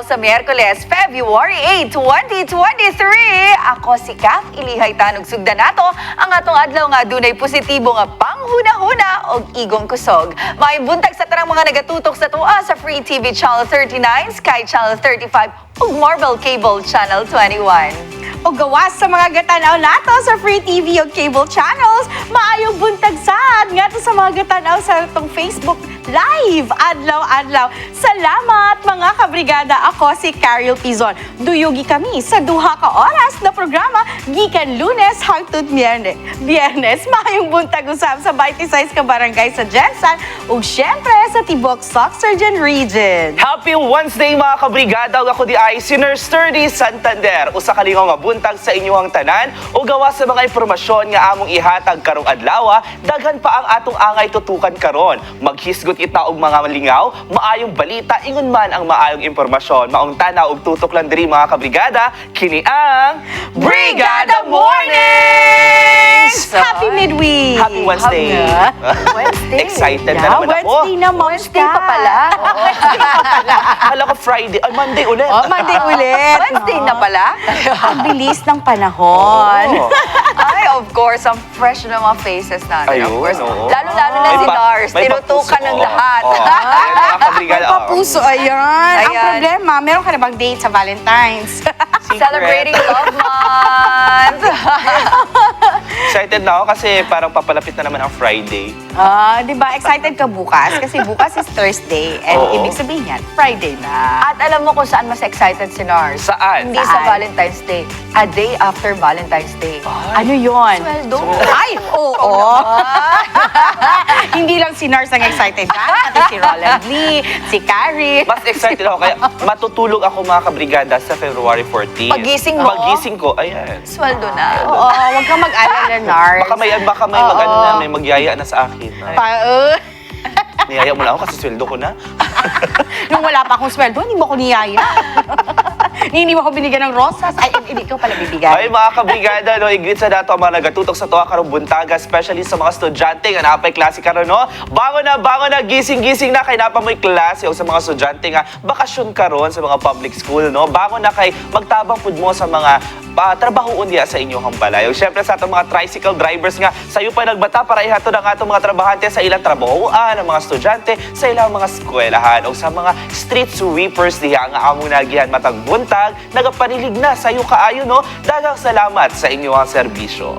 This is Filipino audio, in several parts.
sa Miyerkules, February 8, 2023. Ako si Kath Ilihay Tanog Sugdanato, ang atong adlaw nga dunay positibo nga panghuna-huna og igong kusog. May buntag sa tarang mga nagatutok sa tuwa sa Free TV Channel 39, Sky Channel 35 ug Marvel Cable Channel 21. O gawas sa mga gatanaw nato sa Free TV o cable channels, maayong buntag sad nga to sa mga gatanaw sa itong Facebook Live. Adlaw-adlaw. Salamat mga kabrigada. Ako si Carol Pizon. Duyugi kami sa duha ka oras na programa gikan Lunes hangtod Biyernes. Maayong buntag usab sa 26 ka barangay sa Jensan ug syempre sa Tibok Surgeon Region. Happy Wednesday mga kabrigada! Ako di ay si Nurse Sturdy Santander. Usa ka lingaw nga buntag sa inyong tanan o gawa sa mga impormasyon nga among ihatag karong adlaw. Daghan pa ang atong angay tutukan karon. Maghisgot kita og mga lingaw, maayong balita, ingon man ang maayong impormasyon. Maong tanaw og tutok lang diri mga kabrigada. Kini ang Brigada Mornings! Happy midweek! Happy Wednesday! Wednesday. Excited na Yeah, naman ako. Wednesday na, Wednesday pa pala. Hala ko Friday, ay Monday ulit. Oh, Monday ulit. Wednesday na pala. Ang bilis ng panahon. Oo. Ay, of course, ang fresh na mga faces natin. Ayun, of course. oo. Lalo-lalo na May si pa- Lars. may Tinutukan papuso, ng oo. lahat. Oo. Ayan, mga kabrigada, oo. Papuso, ayan. Ang Ayan. problema, meron ka na bang date sa Valentine's? Secret. Celebrating Love Month. Excited na ako kasi parang papalapit na naman ang Friday. Di ba? Excited ka bukas? Kasi bukas is Thursday. And Oo. ibig sabihin yan, Friday na. At alam mo kung saan mas excited si Lars? Saan? Hindi sa Saan? Valentine's Day. A day after Valentine's Day. Ano yon? Sweldo. Ay, oo. Hindi lang si Nars ang excited ka, pati si Roland Lee, si Carrie. Mas excited ako kaya matutulog ako mga kabrigada sa February 14. Pagising mo? Pagising ko, ayan. Sweldo na. Oo, huwag kang mag-alala, Nars. Baka may Oo. mag-ano na, may magyaya na sa akin. Niyaya mo na ako kasi sweldo ko na. Nung wala pa akong sweldo, hindi mo ako niyaya. Hindi mo ako binigyan ng rosas. Ay, hindi ko pala bibigyan. Ay mga kabrigada, no, i-greet sa dato ang mga nagatutok sa tuwa karong buntaga, especially sa mga estudyante nga napay klase karon, no. Bangon na, gising-gising na kay napa mo'y klase o sa mga estudyante nga bakasyon karon sa mga public school, no. Bangon na kay magtabang pud mo sa mga trabahoon diya sa inyong balay. O syempre sa atong mga tricycle drivers nga sayo pa nagbata para ihatod ang atong mga trabahante sa ilang trabahoan, ang mga estudyante sa ilang mga eskwelahan o sa mga street sweepers diha nga among nagihan matag buntag, nagapanilig na sayo kaayo, no. Daghang salamat sa inyong serbisyo.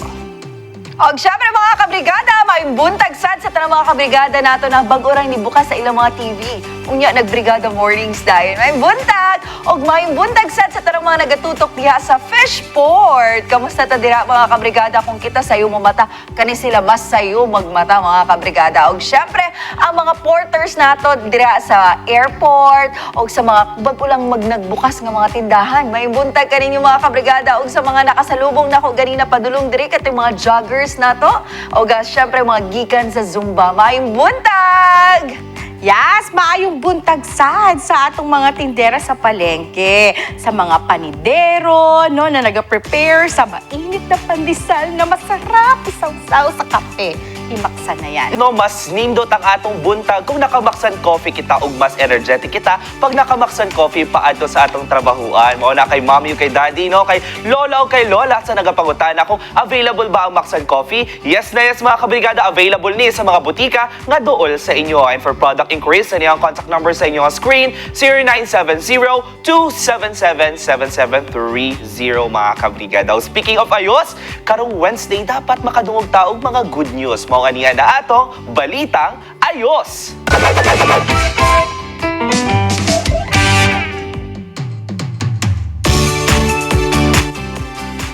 Og syempre mga kabrigada, may buntag sad sa tanang mga kabrigada nato na bag-orang ni bukas sa ilang mga TV. Unya nagbrigada mornings dahil may buntag og may buntag sad sa tanang mga nagatutok diha sa Fishport. Kamusta ta dira mga kabrigada kung kita sayo mo mata kani sila mas sayo magmata mga kabrigada. Og syempre ang mga porters nato dira sa airport og sa mga bag-ulang magnagbukas nga mga tindahan. May buntag kaninyo mga kabrigada og sa mga nakasalubong nako ganina padulong diri kat mga joggers nato og syempre mga gikan sa Zumba. May buntag! Yes, maayong buntag sad sa atong mga tindera sa palengke, sa mga panidero, no, na nag-prepare sa mainit na pandesal na masarap isaw-saw sa kape. Imaksan na yan. No, mas nindot ang atong buntag kung nakamaksan coffee kita ug mas energetic kita pag nakamaksan coffee paadto sa atong trabahuan. Mao na kay mommy ug kay daddy, no, kay lola ug kay lola sa nagapangutana kung available ba ang Maksan Coffee. Yes na yes mga kabrigada, available ni sa mga butika nga duol sa inyo. And for product inquiries, sa niyang contact number sa inyong screen 0970-277-7730 mga kabrigada. Speaking of ayos, karong Wednesday dapat makadungog taog mga good news. Mao nga niya na ato balitang ayos.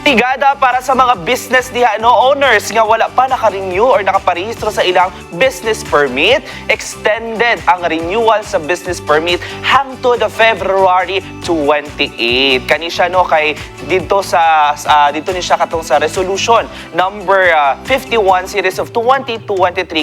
Brigada para sa mga business diha, no, owners nga wala pa naka-renew or nakaparehistro sa ilang business permit. Extended ang renewal sa business permit hangtod February 28. Kani siya, no, kay dito sa dito ni siya katong sa resolution number 51 series of 2023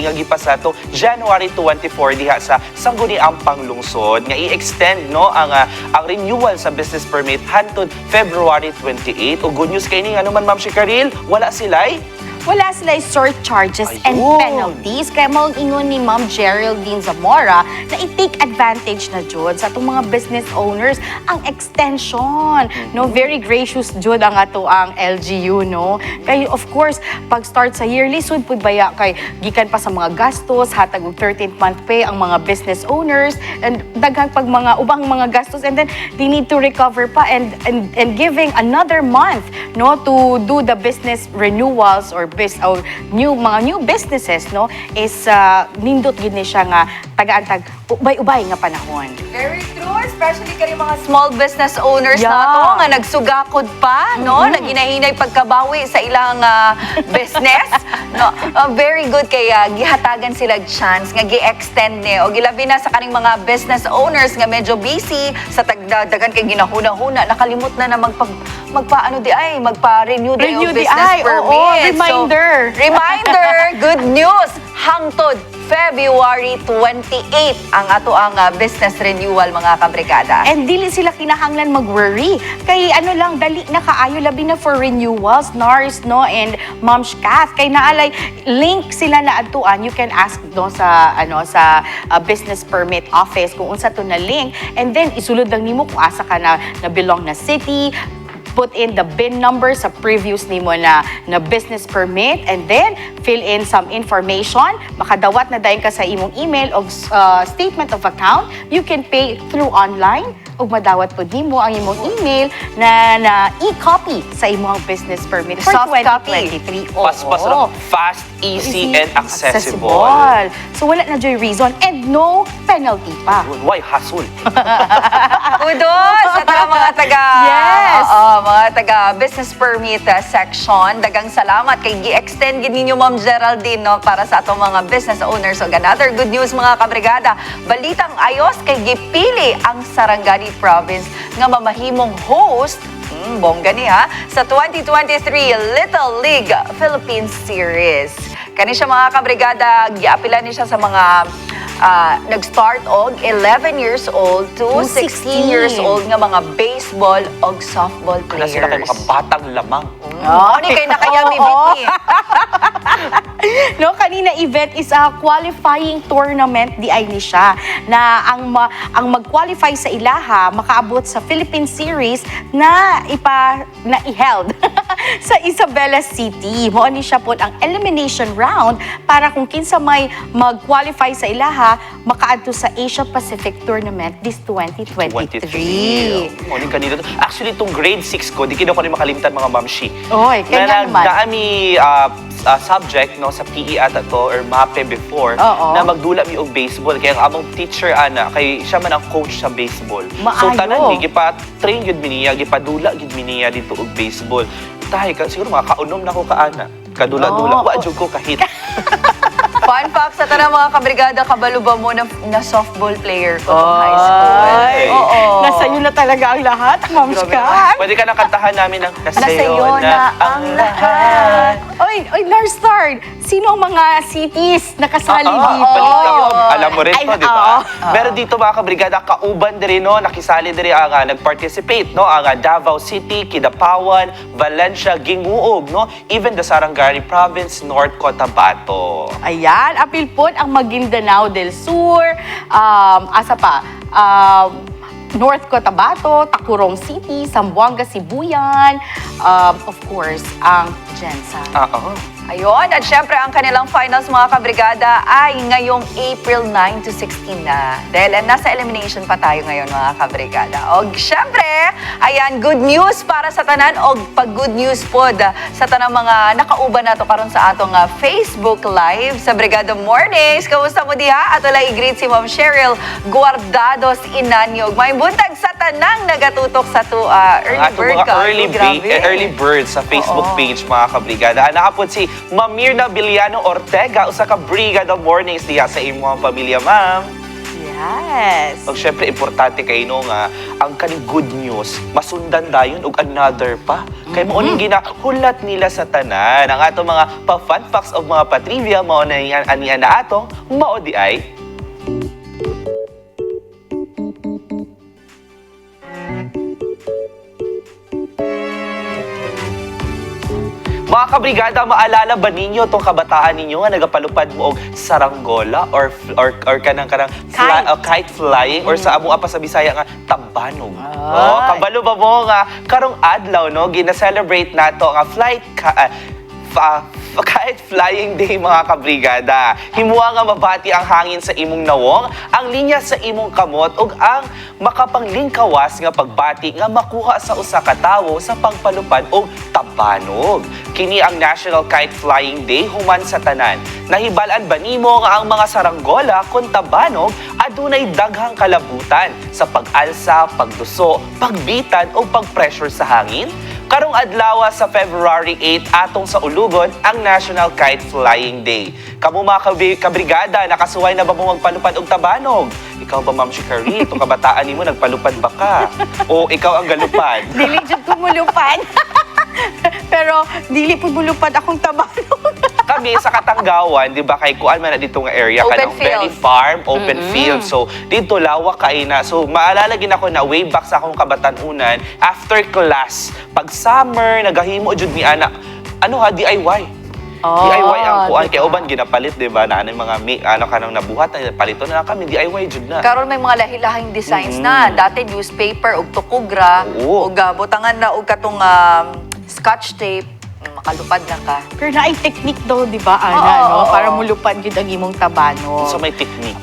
nga gipasa to January 24 diha sa Sangguniang Panglungsod nga i-extend, no, ang renewal sa business permit hangtod February 28. O good news kay ni ano man Ma'am Shikaril, wala sila'y wala sila surcharges and Ayun. penalties. Kaya mag-ingon ni Ma'am Geraldine Zamora na i-take advantage na jud sa itong mga business owners ang extension. No, very gracious jud ang ato ang LGU, no. Kay of course, pag start sa yearly sud pud baya kay gikan pa sa mga gastos, hatag og 13th month pay ang mga business owners and daghang pag mga ubang mga gastos, and then they need to recover pa and giving another month, no, to do the business renewals or mga new businesses, no, is nindot gid ni siya nga taga-antag ubay-ubay nga panahon. Very true, especially kay mga small business owners Yeah. na to nga nagsugakod pa, no? Naginahinay pagkabawi sa ilang business, no? Very good kaya gihatagan sila chance nga gi-extend ni o gilabi na sa kaning mga business owners nga medyo busy sa tagdagan kay ginahuna-huna, nakalimot na magpa-renew di Renew yung di business ay, oo, permit. reminder. So, reminder, good news, hangtod February 28 ang ato ang business renewal, mga kabrigada. And dili sila kinahanglan mag-worry. Kay ano lang, dali na kaayo, labi na for renewals, NARS, no, and Ma'am Kath. Kay naalay, link sila na adtuan. You can ask no, sa business permit office kung unsa to na link. And then, isulod lang nimo kung asa ka na belong na city, put in the BIN number sa previous nimo na business permit, and then fill in some information. Makadawat na dayon ka sa imong email o statement of account. You can pay through online ug madawat pud nimo ang imong email na e-copy sa imong business permit for Soft copy. 2023. Pas-pas lang. Fast, easy, and accessible. So wala na joy reason and no penalty pa. Why hassle? Kudos sa mga taga Yes. mga taga business permit section. Dagang salamat kay gi-extend gid ninyo Ma'am Geraldine, no, para sa atong mga business owners. So another good news, mga kabrigada. Balitang ayos kay gipili ang Sarangani Province nga mamahimong host bongga ni ha, sa 2023 Little League Philippines Series. Kani siya, mga kabrigada, giapila ni siya sa mga nag-start og 11 years old to 16 years old nga mga baseball o softball Kaya players. sila kayo mga batang lamang. Ni kay nakayami Oo. ni. No, kanina event is a qualifying tournament di ay ni siya na ang mag-qualify sa ilaha makaabot sa Philippine Series na i-held sa Isabela City. Mo ni siya po ang elimination round para kung kinsa may mag-qualify sa ilaha makaadto sa Asia Pacific Tournament this 2023. Morning kanina. Actually, itong grade 6 ko, di kino ko rin makalimtan, mga mamshi. Oy, kanya naman. Naami subject no sa PE ata to or MAPE before Oo. na magdula mi og baseball, kaya ang among teacher ana kay siya man ang coach sa baseball. So Maayo. tanan ni gipa-train gyud mi niya, gipadula gyud mi niya dito og baseball. Tahay ka siguro mga kaunom na ko kaana. Kadula-dula, wa jud ko kahit. Fun fact sa tanang mga kabrigada, kabalo ba mo na softball player ko nung high school? Ay. Oo. Nasa iyo na talaga ang lahat, Ma'am Grabe. Ska. Pwede ka nang kantahan namin ng Nasayo na ang lahat. Oy, Nars Third, sino ang mga cities na kasali Oo, dito? balik tayo. Alam mo rin Ay, to, di ba? oo. Pero dito, mga kabrigada, kauban din no, nakisali din ang nag-participate, no, ang Davao City, Kidapawan, Valencia, Ginguog, no, even the Sarangani Province, North Cotabato. Ayan, apil po ang Maguindanao del Sur, asa pa, North Cotabato, Tacurong City, Zamboanga, Sibuyan, of course, ang Jensa. Oo. Ayun, at syempre ang kanilang finals, mga kabrigada, ay ngayong April 9 to 16 na. Dahil nasa elimination pa tayo ngayon, mga kabrigada. O syempre, ayan, good news para sa tanan o pag good news po sa tanang mga nakauban nato karon sa atong Facebook Live sa Brigada Mornings. Kamusta mo diha? At wala i-greet si Ma'am Cheryl Guardados Inanyog. May buntag sa tanang nagatutok sa early Ang bird mga ka. early, early birds sa Facebook Oo. page, mga kabrigada. Nakapot si Mamirna Villano Ortega, usa ka Brigada Mornings diha sa imong pamilya, ma'am. Yes. Og syempre, importante kayo no nga, ang kaning good news, masundan dayon og another pa. Kaya mo uning ginahulat nila sa tanan. Ang ato mga pa-fun facts of mga patrivia, mao na yan, anihan na ato, mao di ay. Mga kabrigada, maalala ba ninyo itong kabataan ninyo nga nagapalupad mo og saranggola or kanang kite flying or sa among apa sa Bisaya nga tabanog. Oh, kabalo ba mo nga karong adlaw no gina-celebrate nato nga Kite Flying Day mga kabrigada. Himuha nga mabati ang hangin sa imong nawong, ang linya sa imong kamot ug ang makapanglingkawas nga pagbati nga makuha sa usa ka tawo sa pagpalupad og tabanog. Kini ang National Kite Flying Day human sa tanan. Nahibalan ba nimo nga ang mga saranggola kun tabanog adunay daghang kalabutan sa pag-alsa, pagduso, pagbitan o pag-pressure sa hangin? Karong adlaw sa February 8 atong sa Ulugon ang National Kite Flying Day. Kamu mga kabrigada, nakasuway na ba mo magpalupad og tabanog? Ikaw ba, Ma'am Shikari, itong kabataan nimo nagpalupad ba ka? O ikaw ang galupad? Dili jud ko mulupad. Pero dili po mulupad akong tabanog. Kami sa Katanggawan, di ba, kay kuan man na dito nga area Open kanang very field. farm, open field. So, dito lawak kay na. So, maalala gid ako na way back sa akong kabatanunan, after class, pag summer, nagahimo jud mi ana. Ano ha, DIY. DIY ang kuan kay uban ginapalit, di ba? Na ano yung mga kanang nabuhat na palito na lang kami, DIY jud na. Karon may mga lahi-lahing designs na. Dati newspaper ug tukugra Oo. ug butangan na og katong scotch tape, makalupad na ka. Pero naay technique daw, di ba, Ana, Oo, no? oo. Para mulupad yun ang imong tabanog. So, may technique.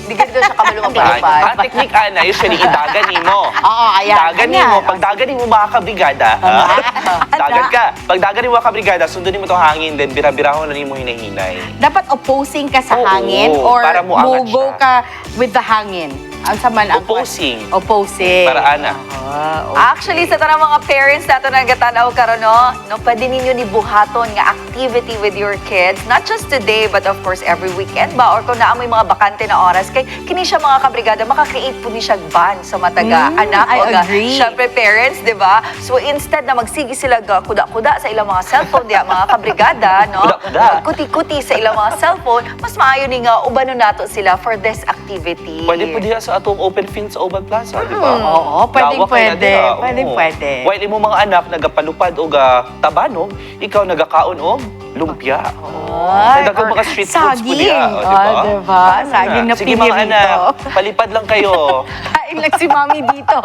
Di ka dito siya kabalo mapalupad. Ang technique, Ana, usually idagan nimo. Oo, ayan. Dagan nimo, pag dagan nimo mga kabrigada, dagan ka. Pag dagan nimo mga kabrigada, sundon nimo to hangin, then bira-birahon na nimo hinahinay. Dapat opposing ka sa Oo, hangin or para mo angat go siya. ka with the hangin. Ang saman ang Opposing. Opposing. Para ana. Actually, sa tanang mga parents nato nagatanaw karon no, pwede ninyo ni buhaton nga activity with your kids, not just today but of course every weekend ba or kung naamoy mga bakante na oras kay kini siya mga kabrigada maka-create po ni siya bond sa mataga anak I o ga agree. syempre parents, di ba? So instead na magsigi sila ga kuda-kuda sa ilang mga cellphone diya mga kabrigada, no? Kuda-kuda. Kuti-kuti sa ilang mga cellphone, mas maayo ni nga ubano nato sila for this activity. Pwede po diha sa atong open field sa Oban Plaza, di ba? Oo, pwedeng Lawak kaya pwede. diha, oo. Pwede. While imo mga anak nagapalupad og tabanog, ikaw nagakaon og lumpia. Ay, Nagdagang mga street foods po saging. diha, o, di ba? Diba? Saging na Sige mga pinirito. anak, palipad lang kayo. Kain lang si Mami dito.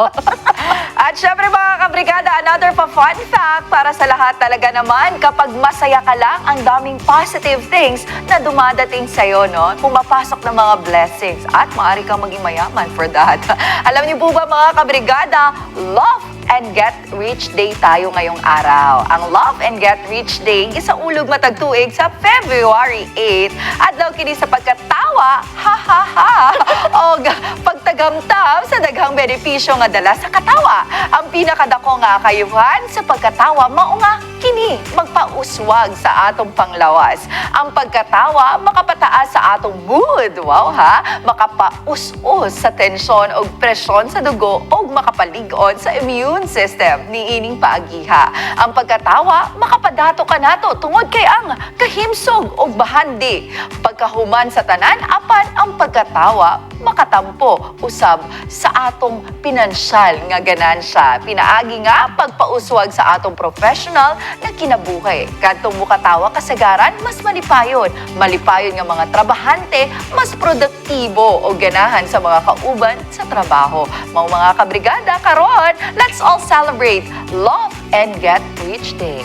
At syempre mga kabrigada, another fun fact para sa lahat talaga naman, kapag masaya ka lang, ang daming positive things na dumadating sa'yo, no? Pumapasok ng mga blessings at maaari kang maging mayaman for that. Alam niyo po ba mga kabrigada, Love and Get Rich Day tayo ngayong araw. Ang Love and Get Rich Day, gisaulog matagtuig sa February 8 at daw kini sa pagkatawa, ha, o pagtagamtam sa daghang benepisyo nga dala sa katawa. Ang pinakadako nga kayuhan sa pagkatawa, mao nga kini magpauswag sa atong panglawas. Ang pagkatawa makapataas sa atong mood, wow ha, makapaus-us sa tensyon o presyon sa dugo o makapalig-on sa immune system ni ining paagiha. Ang pagkatawa makapadato ka nato tungod kay ang kahimsog o bahandi. Pagkahuman sa tanan, apan ang pagkatawa makatampo usab sa atong pinansyal nga ganansya. Pinaagi nga pagpauswag sa atong professional na kinabuhi. Kadtong mukatawa kasagaran, mas malipayon. Malipayon nga mga trabahante, mas produktibo o ganahan sa mga kauban sa trabaho. Mga kabrigada, karon, let's all celebrate Love and Get Rich Day.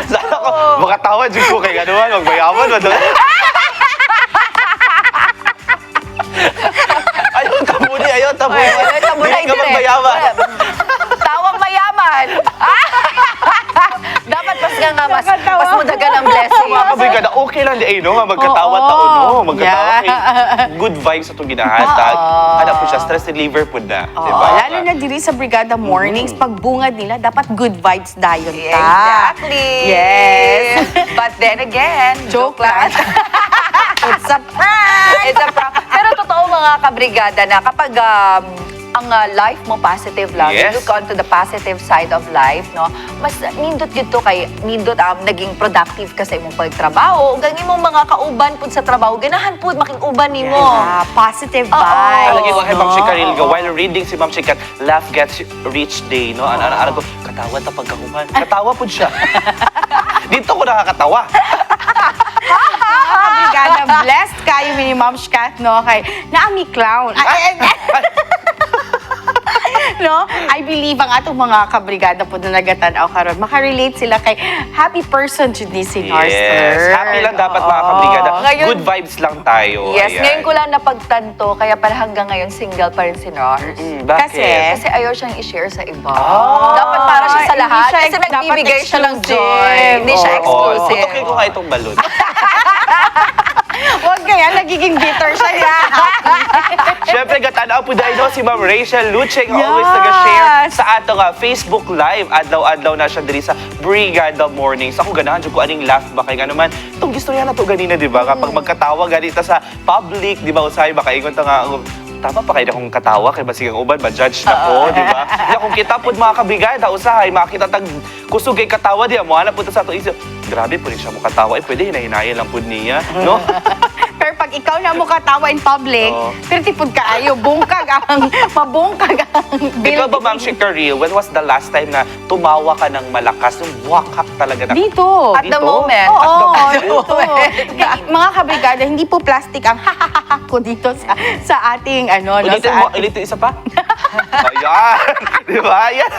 Sana ko, makatawa dyan ko kay ganuan, magbayaman mo doon. Ayaw tabuni. Ayaw tabuni, Hindi ka magbayaman. Tawang mayaman. Dapat mas nga mas Nakatawa. mudagan ang blessing. Mga kabrigada, okay lang di ay no, nga magkatawa Oo. taon no, magkatawa Yeah. kay good vibes sa itong ginahatag. Oo. Hanap po siya, stress reliever po na. Oo, Diba? lalo na diri sa Brigada Mornings, pagbungad nila, dapat good vibes dayon ta. Exactly. Yes. But then again, Joke lang. It's a prank! It's a prank. Pero totoo mga kabrigada na kapag ang life mo positive lang, Yes. you look onto the positive side of life, no? Mas nindot yun to kay nindot naging productive ka sa imong pagtrabaho. Gani mo mga kauban pud sa trabaho, ganahan pud making uban nimo. Yeah, positive Oo. vibes. Alagi ko kay Ma'am no? Chikaril go, while reading si Ma'am Chikat, laugh gets rich day, no? Ano ko, katawa ta pagkahuman. Katawa po siya. Dito ko nakakatawa. Kabrigada, blessed kayo ni Ma'am Shkat, no? Kay naami clown. No? I believe ang atong mga kabrigada po na nagatanaw karon makarelate sila kay happy person jud ni si Nars. Yes. Happy lang dapat mga kabrigada. Ngayon- Good vibes lang tayo. Yes, Ayan. ngayon ko lang napagtanto, kaya pala hanggang ngayon single pa rin si Nars. Bakit? Kasi ayaw siyang i-share sa iba. Ah. Dapat para siya sa Hindi lahat. siya- Kasi nagbibigay dapat siya ng joy. exclusive. Hindi siya Oo. exclusive. Tutukin ko nga itong balon. Huwag kaya nagiging bitter siya. Siyempre, gatanaw po dahil no, si Ma'am Rachel Lucheng Yes. always nag-share sa ato nga Facebook Live. Adlaw-adlaw na siya diri sa Brigada Mornings. Ako ganahan dyan ko aning laugh ba kay nga naman. Itong gistorya na to ganina, di ba? Kapag magkatawa ganita sa public, di ba, usay, baka ingon ta nga, tama pa kayo akong katawa kay basigang uban ma-judge na ko, di ba? Di akong kita pod mga kabrigada usahay makita tag kusog kay katawa di mo ana pud sa ato isip. Grabe po rin siya mo katawa. Pwede hinahinayan lang pud niya, no? Pero pag ikaw na mo katawa in public, Oo. pertipod ka ayo, bungkag ang, mabungkag ang Ikaw ba, Ma'am Chikaril, when was the last time na tumawa ka ng malakas? Yung wakak talaga na... Dito. At the Dito? moment. Oo, At the dito. moment. Kaya, mga kabrigada, hindi po plastic ang ko dito sa ating ano, no, Ulitin sa mo, ulitin isa pa? Ayan! Di ba? Ayan!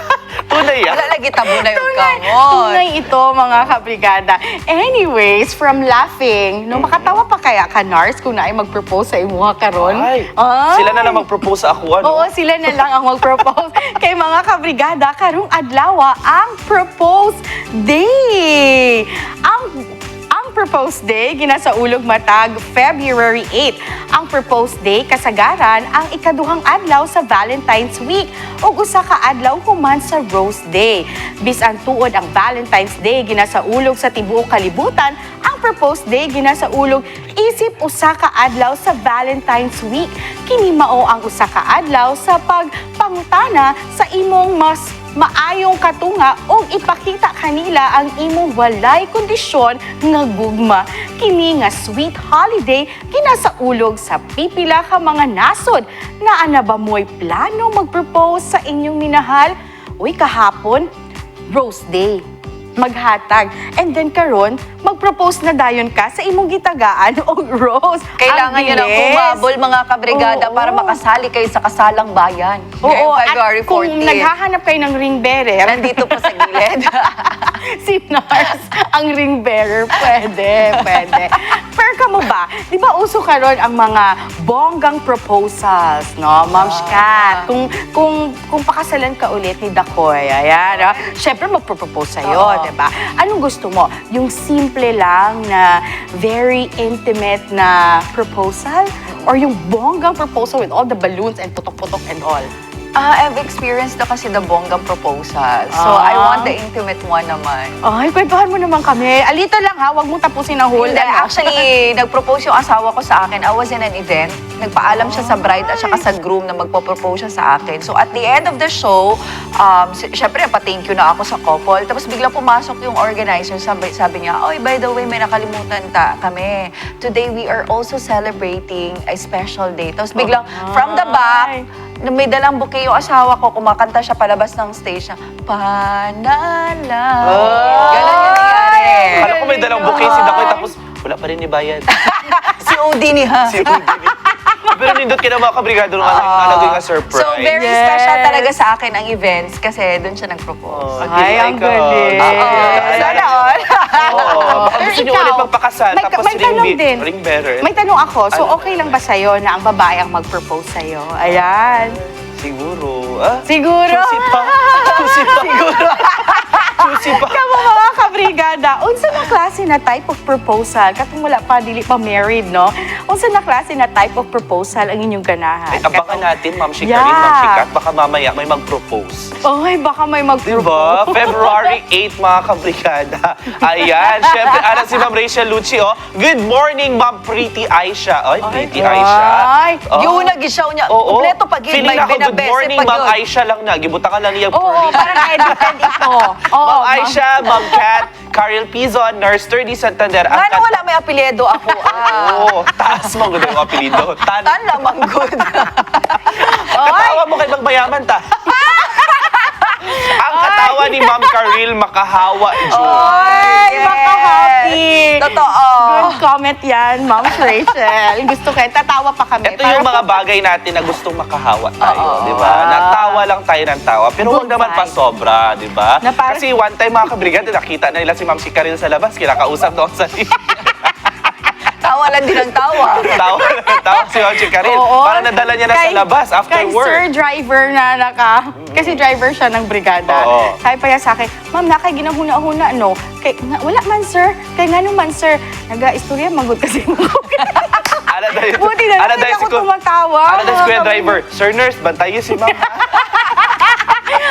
Tunay yan. Wala lagi tabo na yung kamot. Tunay ito, mga kabrigada. Anyways, from laughing, no, makatawa pa kaya ka, Nars, kung naay mag-propose sa imuha karon? Ay, Ay. sila na lang mag-propose sa ako, ano? Oo, sila na lang ang mag-propose. Kay mga kabrigada, karong adlaw ang propose day. Ang propose day ginasaulog matag February 8. Ang propose day kasagaran ang ikaduhang adlaw sa Valentine's Week ug usa ka adlaw human sa Rose Day. Bisan tuod ang Valentine's Day ginasaulog sa tibuok kalibutan, ang propose day ginasaulog isip usa ka adlaw sa Valentine's Week. Kini mao ang usa ka adlaw sa pagpangutana sa imong mas maayong katunga o ipakita kanila ang imong walay kondisyon nga gugma. Kini nga sweet holiday ginasaulog sa pipila ka mga nasod. Naa na ba mo'y plano mag-propose sa inyong minahal? Uy, kahapon, Rose Day. Maghatag. And then karon, mag-propose na dayon ka sa imong gitagaan o rose. Kailangan nyo ng humabol mga kabrigada Oo. para makasali kayo sa kasalang bayan. Oo, Ngayong at February kung 14. naghahanap kayo ng ring bearer, Nandito po sa gilid. si Nars, ang ring bearer, pwede. Pero kamo ba, di ba uso karon ang mga bonggang proposals, no? Ma'am Shkat, kung pakasalan ka ulit ni Dakoy, ayan, syempre magpropose sa'yo, Oo. di ba? Anong gusto mo? Yung simple lang na very intimate na proposal? Or yung bonggang proposal with all the balloons and putok-putok and all? I've experienced na kasi the bonggang proposal. So, I want the intimate one naman. Ay, kwentuhan mo naman kami. Alito lang ha, wag mong tapusin ang whole. Hindi, actually, nag-propose yung asawa ko sa akin. I was in an event. Nagpaalam siya sa bride at saka sa groom na magpo-propose siya sa akin. So, at the end of the show, syempre, pa-thank you na ako sa couple. Tapos bigla pumasok yung organizer. Sabi niya, "Oy, by the way, may nakalimutan kami. Today, we are also celebrating a special day." Tapos biglang, from the back, na may dalang bouquet yung asawa ko, kumakanta siya palabas ng stage na, "Panalaw." Ganon yung nangyari. Alam ko may dalang bouquet si Dakoy, tapos wala pa rin ni Bayan. Si Udi ni ha. Si Udini. Pero nindot ka na mga kabrigado nung nalagay nga surprise. So, very Yes. special talaga sa akin ang events kasi doon siya nag-propose. Ay, ang galing. Sana all. Oo. Baka Pero gusto niyo ikaw, ulit magpakasal, may- tapos may tanong din. ring bearer. May tanong ako, so Ano? okay lang ba sa'yo na ang babae ang mag-propose sa'yo? Ayan. Siguro. Ah? Siguro. Susi pa. Susi pa. Siguro. Susi pa. Kamu mga kabrigada, unsa na klase na type of proposal? Katong wala pa, dili pa married, no? Unsa na klase na type of proposal ang inyong ganahan? Ay, abangan natin, Ma'am Shikarin, Yeah. Ma'am Shikat, baka mamaya may mag-propose. Ay, baka may Diba? mag-propose. February 8, mga kabrigada. Ayan, syempre, si Ma'am Rachel Lucci, oh. Good morning, Ma'am Pretty Aisha. Ay, Pretty Aisha. Ay, Oh. Yung nag-isaw niya, Oo. kompleto pag Feeling may na ako, good binabese morning, pa Ma'am yun. Aisha lang na. Gibutakan lang niya Oo, Pearly. parang edited ito. Oo, Ma'am Aisha, Ma'am Kat, Caril Pizon, Nurse 30 Santander. Nga na wala may apelyido ako. Oo, taas mo gud yung apelido. Tan lamang good. Katawa mo kay magmayaman ta. Ang katawa ni Ma'am Caril makahawa, June. Ay, Yes. maka-happy. Totoo. Good comment yan, Ma'am Rachel. Gusto kayo, tatawa pa kami. Ito yung mga bagay natin na gustong makahawa tayo, Oo. di ba? Natawa lang tayo ng tawa. Pero huwag Good naman vibe. pa sobra, di ba? Na parang- Kasi one time mga kabrigada, nakita na nila si Ma'am Shikaril sa labas, kinakausap doon sa Tawa lang din ang tawa. tawa si Ma'am Shikaril. Oo. Para nadala niya na sa labas after kay work. Sir Driver na kasi driver siya ng brigada. Oo. Sabi pa niya sa akin, Ma'am, nakay ginahuna-huna, no? Kay, wala man, sir. Kay nga naman, sir. Naga-istorya, magod kasi mo. Ala dahil, Buti na lang, hindi ako tumatawa. Ala dahil si Kuya Driver, Sir Nurse, bantayin si Ma'am.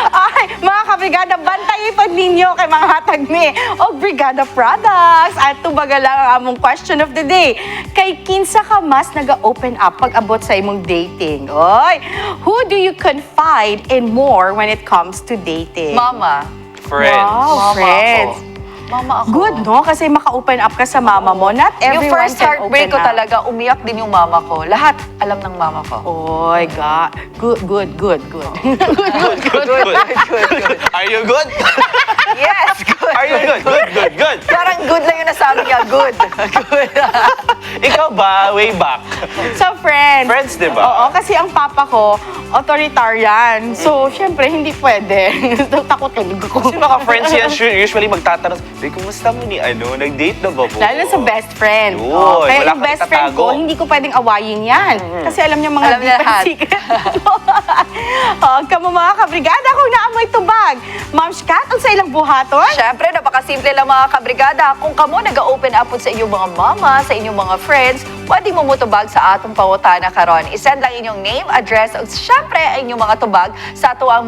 Ay, mga kabrigada, bantayin pa ninyo kay mga hatag ni o Brigada Products. At tubaga lang ang among question of the day. Kay kinsa ka mas naga-open up pag abot sa imong dating? Oy, who do you confide in more when it comes to dating? Mama. Friends. Wow, Mama friends. ako. Mama ako. Good, no? Kasi maka-open up ka sa mama mo. Not Yung everyone first can heartbreak open ko up. talaga, umiyak din yung mama ko. Lahat alam ng mama ko. Oy, God. Good. Good, good, good. Are you good? Yes, good. Are you good? Good. Parang good lang yung nasabi niya. Good. Good. Ikaw ba, way back? So, friends. Friends, di ba? Oo, kasi ang papa ko, authoritarian. So, syempre, hindi pwede. Takot ko. Kasi mga friends yan, usually magtatanong, "Hey, kumusta mo ni ano? Nag-date na ba mo?" Lalo sa best friend. Yun, Oo, kaya wala yung kang best friend itatago. ko, hindi ko pwedeng awayin yan. Kasi alam niya mga Alam niya deep lahat. secret. Kamo mga kabrigada, kung naamoy tubag. Ma'am Shkat, sa ilang buhaton? Siyempre, napakasimple lang mga kabrigada. Kung kamo nag-open up sa inyong mga mama, sa inyong mga friends, pwede mo mutubag sa atong pangutana karon. I-send lang inyong name, address, at siyempre ang inyong mga tubag sa tuang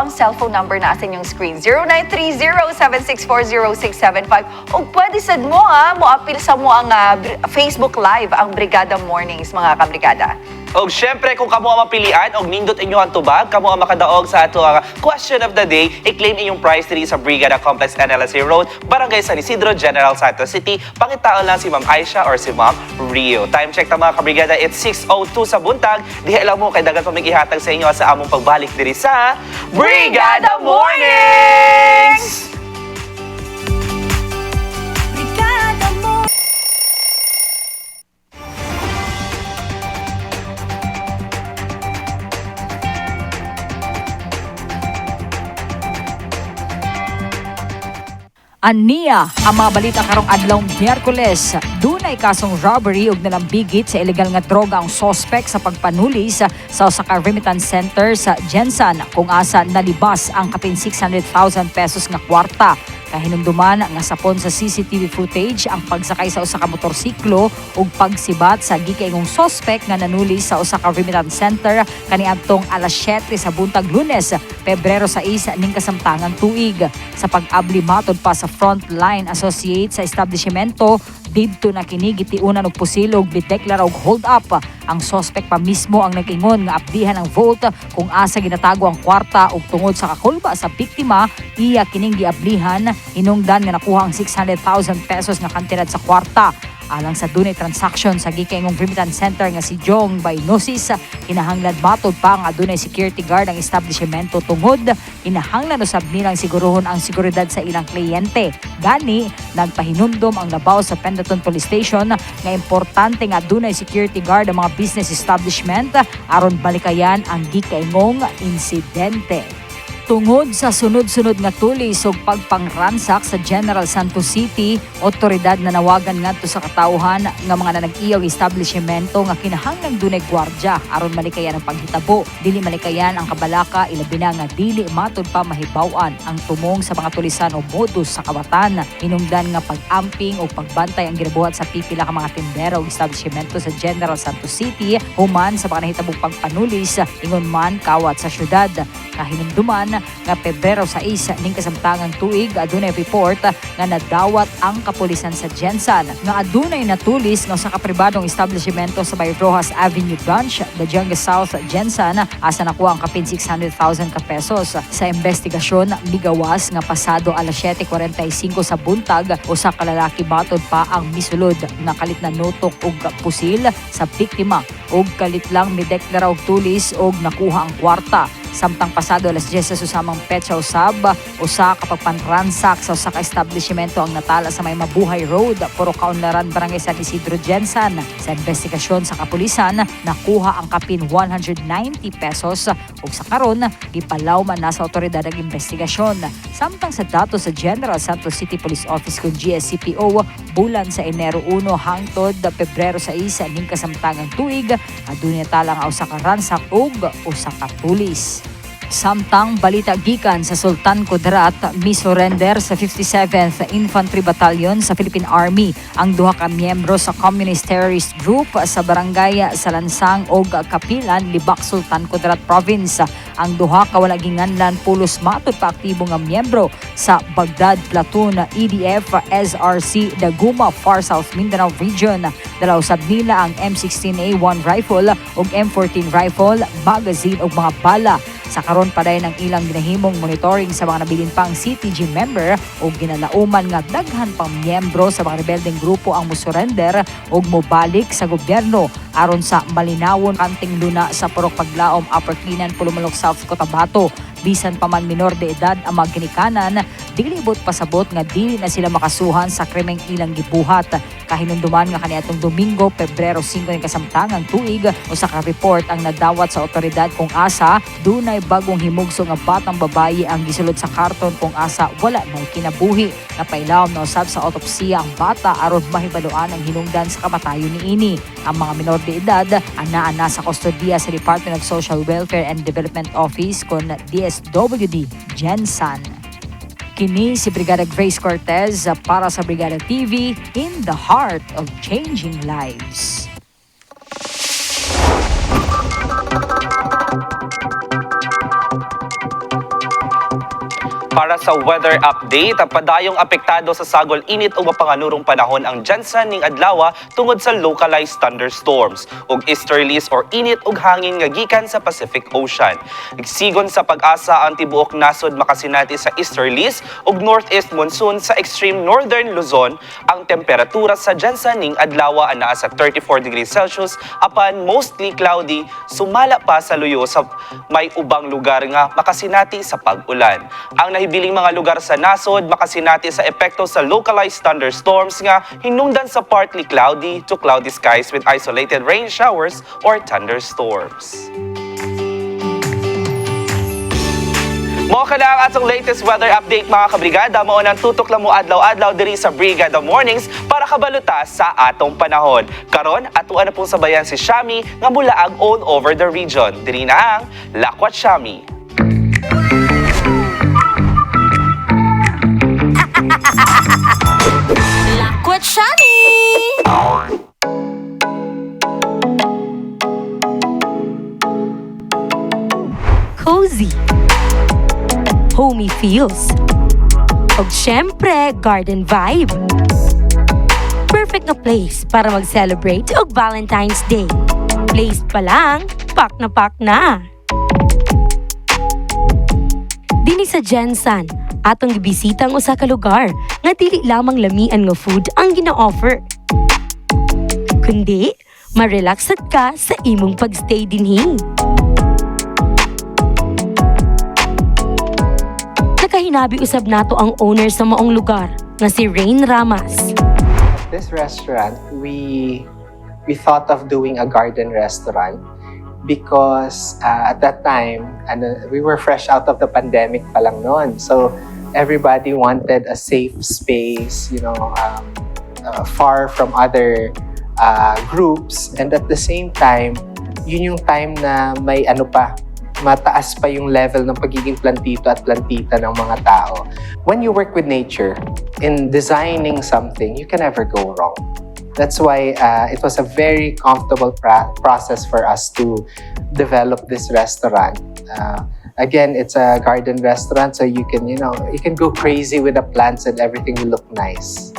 cellphone number na sa inyong screen. 0930-7640675. O pwede sad mo mo appeal sa mo ang Facebook Live, ang Brigada Mornings, mga kabrigada. Og syempre, kung kamo ang mapilian, og nindot inyo ang tubag, kamo ang makadaog sa ato ang question of the day, i-claim inyong prize diri sa Brigada Complex NLSA Road, Barangay San Isidro, General Santos City. Pangitaon lang si Ma'am Aisha or si Ma'am Rio. Time check ta mga kabrigada, it's 6:02 sa buntag. Diha lang mo kay dagan pa may ihatag sa inyo sa among pagbalik diri sa Brigada Mornings! Aniya ang mga balita karong adlaw Miyerkules. Dunay kasong robbery ug nalambigit sa illegal nga droga ang suspect sa pagpanulis sa usa ka remittance center sa Jensan kung asa nalibas ang kapin 600,000 pesos nga kwarta. Kahinumduman nga sapon sa CCTV footage ang pagsakay sa usa ka motorsiklo ug pagsibat sa gikaingong suspect nga nanuli sa usa ka remittance center kaniadtong alas 7 sa buntag Lunes, Pebrero 6 ning kasamtangang tuig. Sa pag-abli matod pa sa Frontline Associate sa establishmento, didto na kini gitiunan og pusilog gideklara og hold up. Ang suspect pa mismo ang nag-ingon nga abdihan ang vote kung asa ginatago ang kwarta ug tungod sa kakulba sa biktima, iya kining giablihan hinungdan nga nakuha ang 600,000 pesos nga kantidad sa kwarta. Alang sa dunay transaction sa gikaingong remittance center nga si Jong Bainosis, kinahanglan matod pa nga dunay security guard ang establishmento tungod kinahanglan usab nilang siguruhon ang seguridad sa ilang kliyente. Gani nagpahinumdom ang labaw sa Pendaton Police Station nga importante nga dunay security guard ang mga business establishment aron balikayan ang gikaingong insidente. Tungod sa sunod-sunod nga tulis ug pagpangransak sa General Santos City, otoridad na nawagan ngadto sa katawhan nga mga nanag-iyog establishmento nga kinahanglan dunay gwardya aron malikayan ang paghitabo. Dili malikayan ang kabalaka, ilabi na nga dili matud pa mahibaw-an ang tumong sa mga tulisan o modus sa kawatan. Hinungdan nga pag-amping o pagbantay ang ginabuhat sa pipila ka mga tindera o establishmento sa General Santos City human sa mga nahitabong pagpanulis ingon man kawat sa syudad. Kahinumduman nga Pebrero 6 ning kasamtangang tuig adunay report nga nadawat ang kapulisan sa Jensan nga adunay natulis nga sa kapribadong establishmento sa Bay Rojas Avenue Branch, Dajangue South, Jensan asa nakuha ang kapin 600,000 ka pesos. Sa investigasyon migawas nga pasado alas 7:45 sa buntag usa ka lalaki batod pa ang misulod nga kalit na nutok og pusil sa biktima ug kalit lang mideklara og tulis og nakuha ang kwarta. Samtang pasado alas 10 sa susamang petsa usab, usa ka pagpanransak sa usa ka establishmento ang natala sa may Mabuhay Road, Puro Kaunlaran, Barangay San Isidro, Jensan. Sa investigasyon sa kapulisan, nakuha ang kapin 190 pesos ug sa karon gipalaw man na sa otoridad ang investigasyon. Samtang sa datos sa General Santos City Police Office kung GSCPO, bulan sa Enero 1 hangtod Pebrero 6 ning kasamtangang tuig, adunay tala nga usa ka ransak ug usa ka tulis. Samtang balita gikan sa Sultan Kudarat, misurrender sa 57th Infantry Battalion sa Philippine Army ang duha ka miyembro sa Communist Terrorist Group sa Barangay Salansang ug Kapilan, Libak, Sultan Kudarat Province. Ang duha ka wala ginganlan pulos matud pa aktibo nga miyembro sa Baghdad Platoon EDF SRC Daguma, Far South Mindanao Region. Dala usab nila ang M16A1 rifle ug M14 rifle, magazine ug mga bala. Sa karon pa dayon ang ilang ginahimong monitoring sa mga nabilin pang CTG member o ginalauman nga daghan pang miyembro sa mga rebeldeng grupo ang musurrender o mobalik sa gobyerno aron sa malinawon kanting luna sa Purok Paglaom, Upper Cleanan, Pulumulok, South Cotabato. Bisan pa man minor de edad ang mga ginikanan, dili ibot pasabot nga dili na sila makasuhan sa krimeng ilang gibuhat. Kahinumduman nga kaniadtong Domingo, Pebrero 5 ng kasamtangang tuig, usa ka report ang nadawat sa otoridad kung asa dunay bagong himugso nga batang babayi ang gisulod sa karton kung asa wala na kinabuhi. Napailawom na usab sa autopsiya ang bata aron mahibaluan ang hinungdan sa kamatayon niini. Ang mga minor de edad ana sa kustodiya sa Department of Social Welfare and Development Office kon DSWD Jensan. Kini si Brigada Grace Cortez para sa Brigada TV, in the heart of changing lives. Para sa weather update, padayong apektado sa sagol init o mapanganurong panahon ang Jensan ning adlaw tungod sa localized thunderstorms ug easterlies or init ug hangin nga gikan sa Pacific Ocean. Nagsigon sa pag-asa ang tibuok nasod makasinati sa easterlies ug northeast monsoon sa extreme northern Luzon. Ang temperatura sa Jensan ning adlaw anaa sa 34 degrees Celsius apan mostly cloudy, sumala pa sa luyo sa may ubang lugar nga makasinati sa pag-ulan. Ang nahibiling mga lugar sa nasod makasinati sa epekto sa localized thunderstorms nga hinungdan sa partly cloudy to cloudy skies with isolated rain showers or thunderstorms. Mao ka na ang atong latest weather update mga kabrigada. Mao nang tutok lang mo adlaw-adlaw diri sa Brigada Mornings para kabaluta sa atong panahon. Karon atuan na pong sabayan si Shami nga mulaag all over the region. Diri na ang Lakwat Shami. Lakwat Shami! Cozy. Homey feels. Og syempre, garden vibe. Perfect na place para mag-celebrate og Valentine's Day. Place pa lang, pak na. Dini sa Jensan, atong gibisita ang usa ka lugar nga dili lamang lamian nga food ang gina-offer. Kundi, ma-relaxed ka sa imong pagstay dinhi. Nakahinabi usab nato ang owner sa maong lugar nga si Rain Ramas. This restaurant, we thought of doing a garden restaurant because at that time, we were fresh out of the pandemic pa lang noon. So everybody wanted a safe space, far from other groups. And at the same time, yun yung time na may mataas pa yung level ng pagiging plantito at plantita ng mga tao. When you work with nature, in designing something, you can never go wrong. That's why it was a very comfortable process for us to develop this restaurant. Again, it's a garden restaurant, so you can go crazy with the plants and everything will look nice.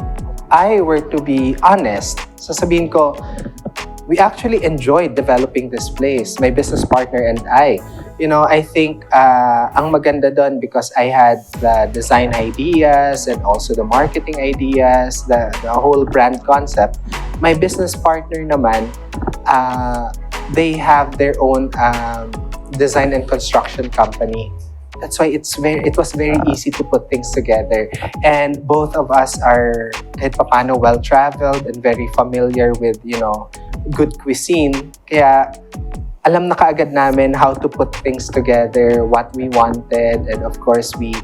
I were to be honest, sasabihin ko, we actually enjoyed developing this place, my business partner and I. I think ang maganda doon because I had the design ideas and also the marketing ideas, the whole brand concept. My business partner naman, they have their own design and construction company. That's why it was very easy to put things together. And both of us are kahit paano well-traveled and very familiar with, good cuisine. Kaya alam na kaagad namin how to put things together, what we wanted, and of course, we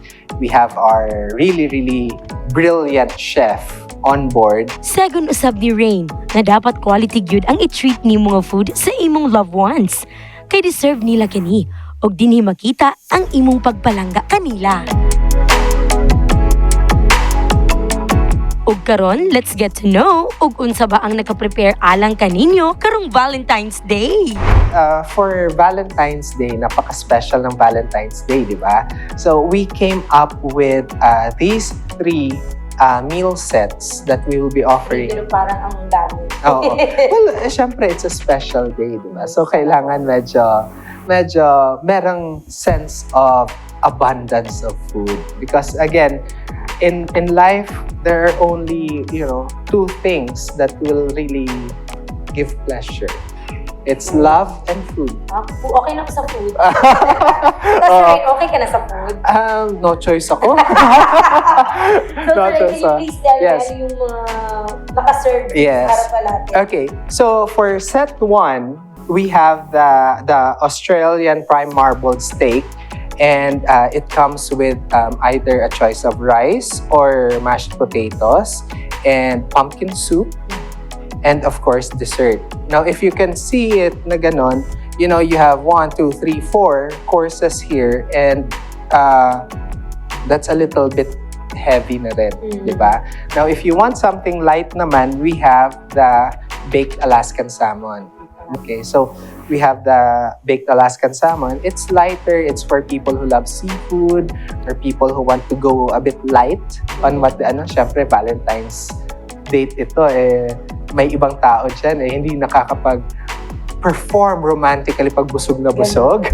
have our really, really brilliant chef on board. Second usab ni Rain na dapat quality gyud ang i-treat ni mga food sa imong loved ones. Kay deserve nila kini og dinhi makita ang imong pagpalangga kanila. Ug karon, let's get to know ug unsa ba ang naka-prepare alang kaninyo karong Valentine's Day. For Valentine's Day, napaka-special ng Valentine's Day, di ba? So we came up with these 3 meal sets that we will be offering. Pero parang ang dami. Oo. Well, syempre, it's a special day, di ba? So kailangan medyo merong sense of abundance of food. Because again, in life, there are only, 2 things that will really give pleasure. It's love and food. Okay na ako sa food. Tapos okay ka na sa food. No choice ako. So, No can choice, you please tell yes. yung mga nakaserve Yes. para palate? Okay, so for set 1, we have the Australian prime marbled steak. And it comes with either a choice of rice or mashed potatoes and pumpkin soup and of course dessert. Now if you can see it na ganon, you have 1, 2, 3, 4 courses here and that's a little bit heavy na rin, di ba? Now if you want something light naman, we have the baked Alaskan salmon. Okay, so we have the baked Alaskan salmon. It's lighter. It's for people who love seafood or people who want to go a bit light on what syempre Valentine's date ito may ibang tao dyan hindi nakakapag-perform romantically pag busog na busog.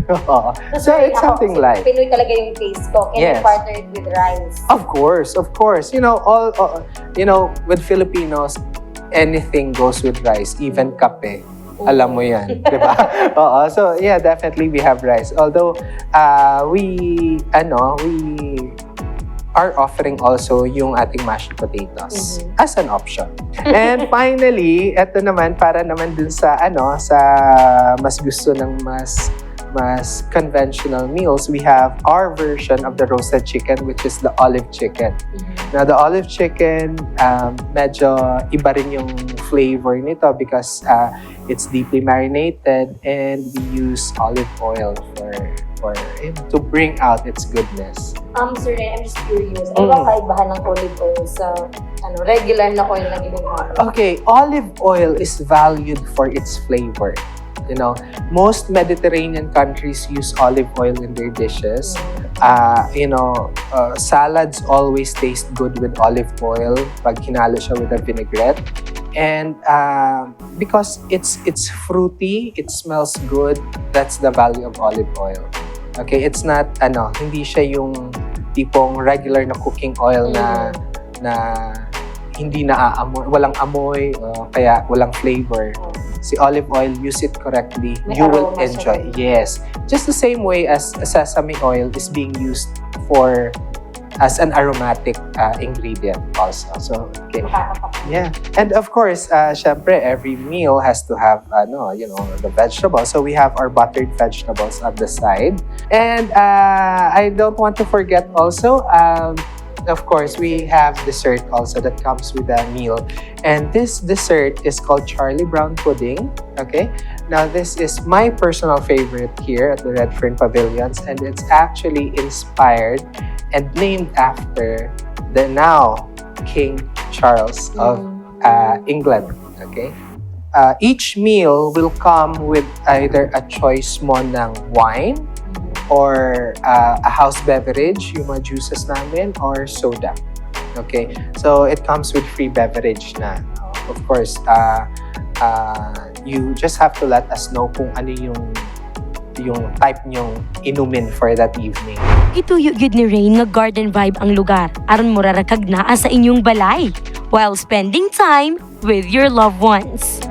So it's something light. Pinoy talaga yung taste ko. Can Yes. you partner it with rice? Of course. With Filipinos, anything goes with rice, even kape. Alam mo yan, di ba? Oo. So, yeah, definitely we have rice. Although, we are offering also yung ating mashed potatoes as an option. And finally, eto naman, para naman dun sa mas gusto ng mas conventional meals, we have our version of the roasted chicken, which is the olive chicken. Now, the olive chicken, medyo iba rin yung flavor nito because it's deeply marinated and we use olive oil to bring out its goodness. Sir, I'm just curious. Ano ba kaibahan ng olive oil sa regular na oil na ginagawa? Okay, olive oil is valued for its flavor. Most Mediterranean countries use olive oil in their dishes. Salads always taste good with olive oil pag hinalo siya with a vinaigrette. And because it's fruity, it smells good, that's the value of olive oil. Okay, it's not, hindi siya yung tipong regular na cooking oil na hindi naaamoy, walang amoy, kaya walang flavor. Si olive oil, use it correctly, you will enjoy. Yes. Just the same way as sesame oil is being used for as an aromatic ingredient also. So, okay. Yeah. And of course, syempre, every meal has to have, the vegetables. So we have our buttered vegetables on the side. And I don't want to forget also, of course, we have dessert also that comes with the meal. And this dessert is called Charlie Brown Pudding. Okay? Now, this is my personal favorite here at the Red Fern Pavilions. And it's actually inspired and named after the now King Charles of England. Okay? Each meal will come with either a choice mo ng wine or a house beverage, yung mga juices namin, or soda. Okay? So, it comes with free beverage na. Of course, you just have to let us know kung ano yung type nyong inumin for that evening. Ituyo gyud ni Rain nga garden vibe ang lugar aron mo rarakagna sa inyong balay while spending time with your loved ones.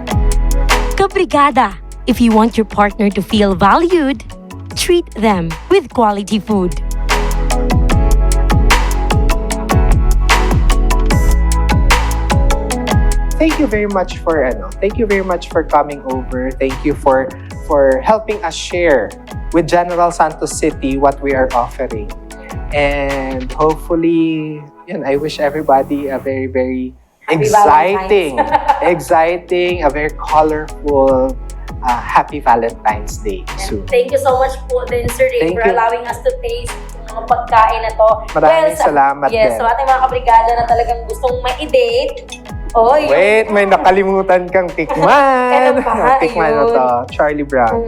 Kabrigada, if you want your partner to feel valued, treat them with quality food. Thank you very much for coming over. Thank you for helping us share with General Santos City what we are offering. And hopefully, I wish everybody a very, very exciting, a very colorful, happy Valentine's Day soon. Thank you so much po din, Sir Ray, Thank for you. allowing us to taste yung mga pagkain na to. Maraming salamat yes, din. sa ating mga kabrigada na talagang gustong ma-date. Oy, Wait, may nakalimutan kang tikman. Ano pa? Tikman na Ayun. to, Charlie Brown.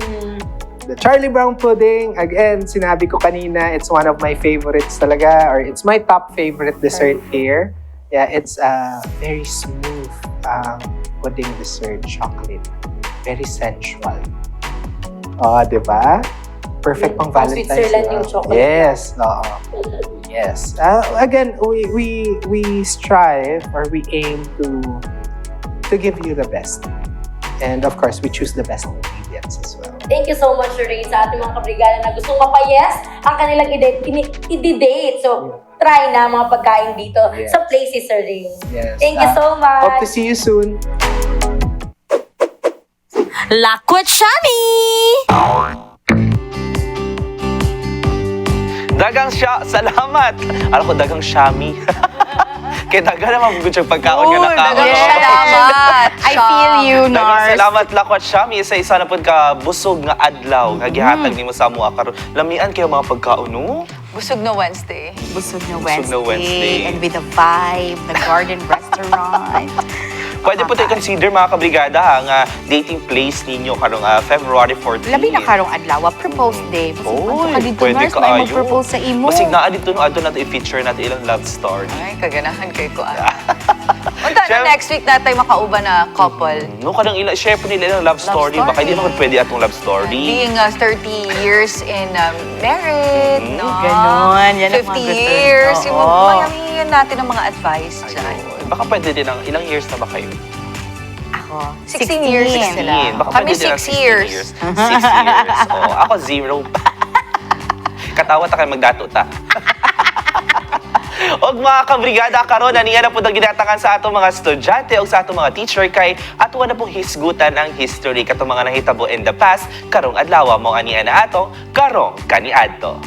The Charlie Brown pudding, again, sinabi ko kanina, it's one of my favorites talaga, or it's my top favorite dessert here. Yeah, it's a very smooth pudding dessert, chocolate. Very sensual. Oh, di ba? Perfect pang Pang Valentine's. Switzerland diba? yung chocolate. Yes, oo. Yes. Again, we strive or we aim to give you the best. And of course, we choose the best ingredients as well. Thank you so much, Sir Ray, sa ating mga kabrigada na gustong mapayes ang kanilang i-date. So, try na mga pagkain dito Yes. sa places, Sir Ray. Yes. Thank you so much. Hope to see you soon. Lakwat Shani! Dagang siya, salamat! Alam ko, dagang Shami. Kaya dagang naman kung siyang pagkaon nga nakaon. dagang salamat. I feel you, Dagang Nars. salamat lakwat Shami. Isa-isa na po ka busog nga adlaw. Kagihatag ni mo sa mua karon. Lamian kayo mga pagkaon, no? Busog na Wednesday. Busog na Busog na Wednesday. And with the vibe, the garden restaurant. Pwede po tayo consider mga kabrigada ha, nga dating place ninyo karong February 14. Labi na karong adlaw, propose day. Oy, Ka dito, pwede Nars, may kaayo. mag-propose sa imo. Masig naa dito no, adto nato i-feature nato ilang love story. Ay, kaganahan kay ko. Unta na Siyem- next week natin makauba na couple. No, kadang share po nila ilang love story. Baka hindi naman pwede atong love story. Being 30 years in married, no? Ganon, yan ang 50 mga gusto. years. Yung Oo. mayamin natin ng mga advice dyan. Ayun. Baka pwede din ang ilang years na ba kayo? Ako, 16 years sila. Baka Kami pwede din ang 6 years. 6 years. Oh, ako 0. Katawa ta kayo magdato ta. Og mga kabrigada karon aniya na po ang ginatangan sa atong mga estudyante o sa atong mga teacher kay ato na pong hisgutan ang history katong mga nahitabo in the past karong adlaw mo aniya na atong karong kaniadto.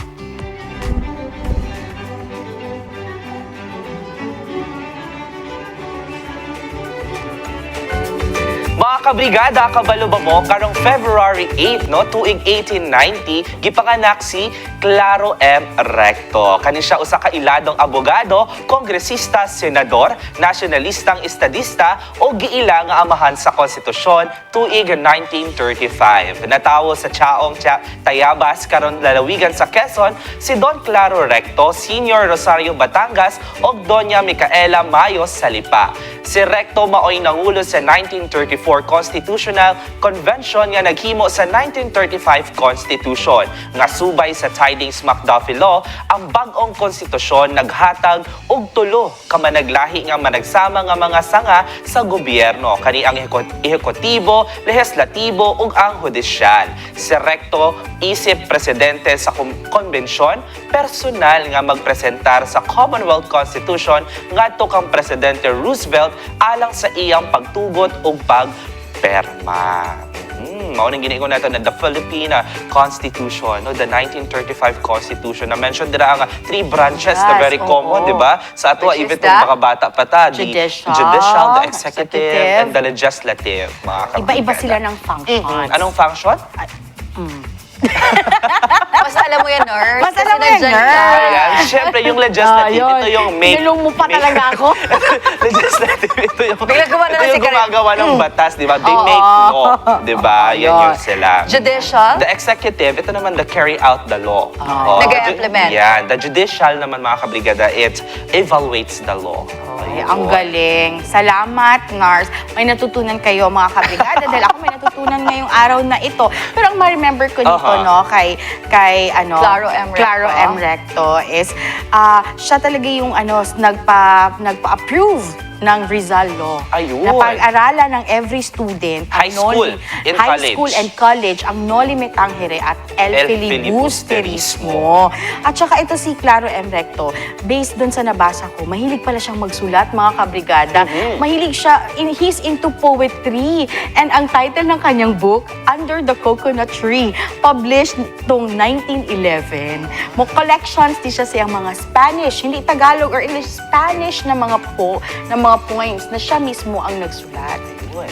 Mga kabrigada, kabalo ba mo, karong February 8, no, tuig 1890, gipanganak si Claro M. Recto. Kani siya usa ka iladong abogado, kongresista, senador, nasyonalistang estadista o giila nga amahan sa konstitusyon tuig 1935. Natawo sa Chaong Tayabas karon lalawigan sa Quezon si Don Claro Recto, Senior Rosario Batangas ug Doña Micaela Mayos Salipa. Si Recto maoy nangulo sa 1934 Constitutional Convention nga naghimo sa 1935 Constitution. Nga subay sa tidings McDuffie Law, ang bag-ong konstitusyon naghatag og tulo ka managlahi nga managsama nga mga sanga sa gobyerno, kani ang ehekutibo, lehislatibo ug ang hudisyal. Si Recto isip presidente sa konbensyon, personal nga magpresentar sa Commonwealth Constitution ngadto kang Presidente Roosevelt alang sa iyang pagtugot ug pagperma. Mao nang gini ko nato na the Philippine Constitution, no, the 1935 Constitution. Na mention dira ang three branches na very common, di ba? Sa ato Which is even tong the mga bata pa ta, the judicial, judicial, the executive, executive, and the legislative. Mga Iba-iba kabrigada. sila ng functions. Anong function? Mas alam mo yan, nurse. Mas Kasi alam mo yan, nandyan nurse. ka. Ayan, syempre yung legislative, Ayun. ito yung make... Nilong mo pa talaga ako. legislative, ito yung... Biglang gumana na ito si yung Karen. gumagawa ng batas, di ba? They Oo. make law, di ba? Yan yung sila. Judicial? The executive, ito naman the carry out the law. Nag-i-implement. Yeah, the judicial naman mga kabrigada, it evaluates the law. Ay, ang galing. Salamat, Nars. May natutunan kayo, mga kabrigada, dahil ako may natutunan ngayong araw na ito. Pero ang ma-remember ko dito, no, kay Claro M. Recto. Claro M. Recto is, siya talaga yung nagpa-approve ng Rizal Law. Ayun. Na pag-aralan ng every student, High school and high college. school and college, ang noli me tangere at el El filibusterismo. At saka ito si Claro M. Recto, based dun sa nabasa ko, mahilig pala siyang magsulat, mga kabrigada. Mahilig siya, he's into poetry. And ang title ng kanyang book, Under the Coconut Tree, published tong 1911. Mo collections di siya siyang mga Spanish, hindi Tagalog or English, Spanish na mga poems na siya mismo ang nagsulat.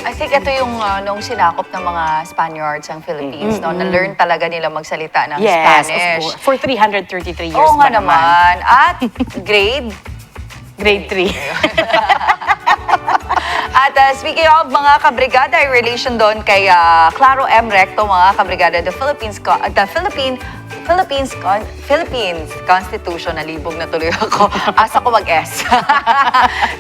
I think ito yung nung sinakop ng mga Spaniards ang Philippines, no? Na-learn talaga nila magsalita ng Yes, Spanish. of course. For 333 years Oo pa nga naman. At grade? Grade 3. At speaking of mga kabrigada, in relation doon kay Claro M. Recto, mga kabrigada, the Philippines Constitution, nalibog na tuloy ako. Asa ko mag-S.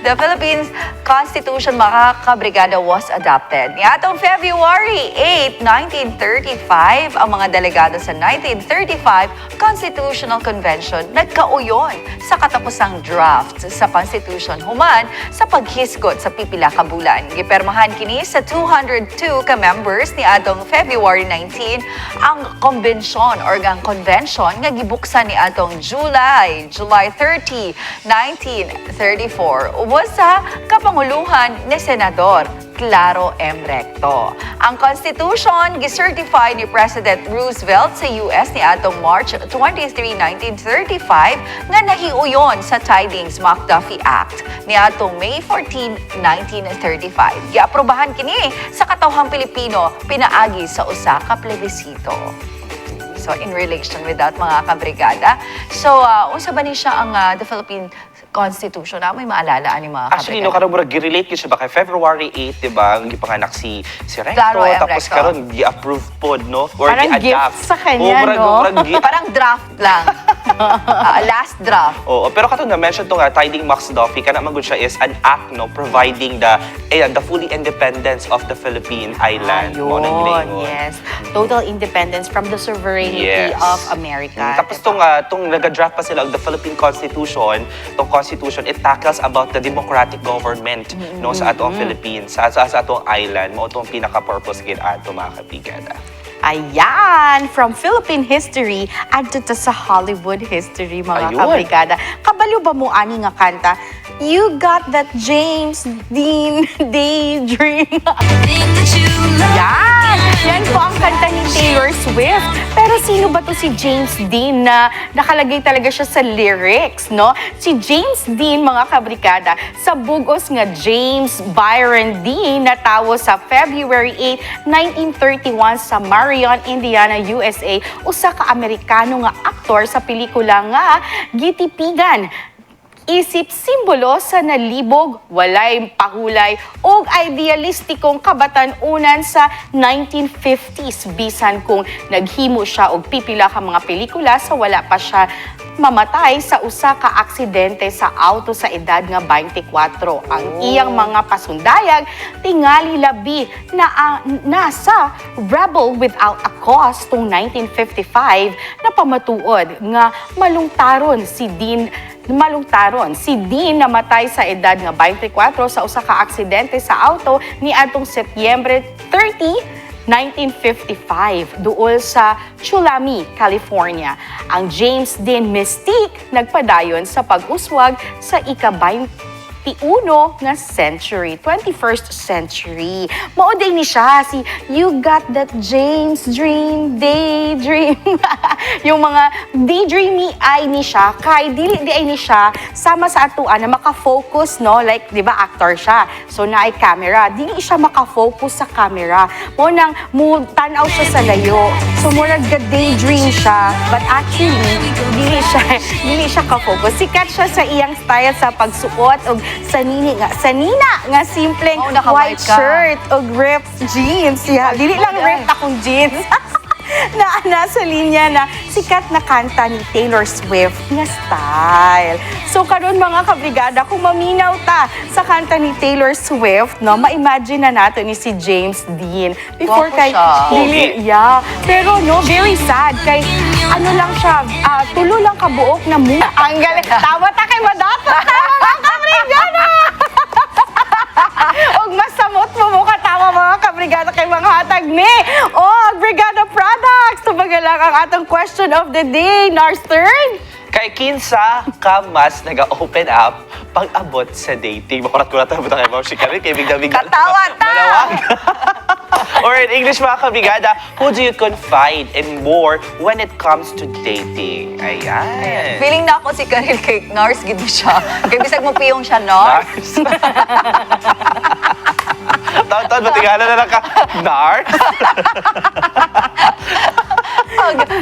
The Philippines Constitution, mga kabrigada, was adopted. Niatong February 8, 1935, ang mga delegado sa 1935 Constitutional Convention nagkauyon sa katapusang draft sa Constitution human sa paghisgot sa pipila ka bulan. Gipermahan kini sa 202 ka-members ni adtong February 19 ang konbensyon or ang convention nga gibuksan ni atong July 30, 1934 ubos sa kapanguluhan ni Senador Claro M. Recto. Ang Constitution gicertify ni President Roosevelt sa US ni atong March 23, 1935 nga nahiuyon sa Tidings McDuffie Act ni atong May 14, 1935. Giaprobahan kini sa katawhang Pilipino pinaagi sa usa ka plebisito. So, in relation with that, mga kabrigada. So, unsa ba ni siya ang the Philippine Constitution? May maalala ani mga Actually, no, kabrigada? karon mura gi-relate ko siya ba kay February 8, di ba? Ang gipanganak si Recto, Claro, tapos Recto. karon gi-approve pod, no? Or Parang gi-adapt. gift sa kanya, no? Parang draft lang. Last draft. Oo, pero katong na-mention to nga, Tiding McDuffie, kana man gud siya is an act, no, providing the fully independence of the Philippine island. Mo nang Ayun, ginaingon. yes. Total independence from the sovereignty Yes. of America. Tapos tong nag-draft pa sila of the Philippine Constitution, tong Constitution, it tackles about the democratic government no sa atong Philippines, sa atong island, mo tong pinaka-purpose gid ato mga kapigada. Ayan! From Philippine history, adto ta sa Hollywood history, mga Ayun. kabrigada. Kabalo ba mo ani nga kanta? You got that James Dean daydream. Yan! Yan po ang kanta ni Taylor Swift. Pero sino ba to si James Dean na nakalagay talaga siya sa lyrics, no? Si James Dean, mga kabrigada, sa bugos nga James Byron Dean na tawo sa February 8, 1931 sa Marion, Indiana, USA, usa ka Amerikano nga aktor sa pelikula nga Gitipigan. Isip simbolo sa nalibog, walay pahulay o idealistikong kabatan-unan sa 1950s bisan kung naghimo siya og pipila ka mga pelikula sa wala pa siya mamatay sa usa ka aksidente sa auto sa edad nga 24. Ang iyang mga pasundayag tingali labi na nasa Rebel Without a Cause tung 1955 na pamatuod nga malungtaron si Dean namatay sa edad nga 24 sa usa ka aksidente sa auto ni atong Setyembre 30, 1955 duol sa Chulami, California. Ang James Dean Mystique nagpadayon sa pag-uswag sa ika-21 nga century, 21st century. Mauday ni siya si You Got That James Dream, Daydream. Yung mga daydreamy ay ni siya, kay dili di ay ni siya sama sa atuan na makafocus, no? Like, di ba, actor siya. So, na ay camera. Dili siya makafocus sa camera. Mo nang tanaw siya sa layo. So, murag daydream siya. But actually, dili siya ka-focus. Sikat siya sa iyang style sa pagsuot o sanina nga simpleng Oh, naka-white white ka. shirt o ripped jeans. Yeah. Dili lang ripped akong jeans. na nasa linya na sikat na kanta ni Taylor Swift nga style. So karon mga kabrigada, kung maminaw ta sa kanta ni Taylor Swift, no, ma-imagine na nato ni si James Dean before Gwapo kay siya. dili, yeah. Pero no, very sad kay ano lang siya, tulo lang kabuok na mo. Ang galing. Tawa ta kay Madata. Tama mga kabrigada. Og masamot mo mo katawa mga kabrigada kay mga hatag ni Brigada Products. Tubagalang ang atong question of the day. Nars turn. Kay kinsa ka mas naga-open up pag-abot sa dating. Makurat-kurat na buta kay Ma'am Shikarin. Kay bigla-bigla. Katawa ta! Malawag. Or in English mga kabigada, who do you confide in more when it comes to dating? Ayan. Feeling na ako si Karel kay Nars, gid siya. Kay bisag mo piyong siya, Nars. Taon-taon, matingala na lang ka. Nars?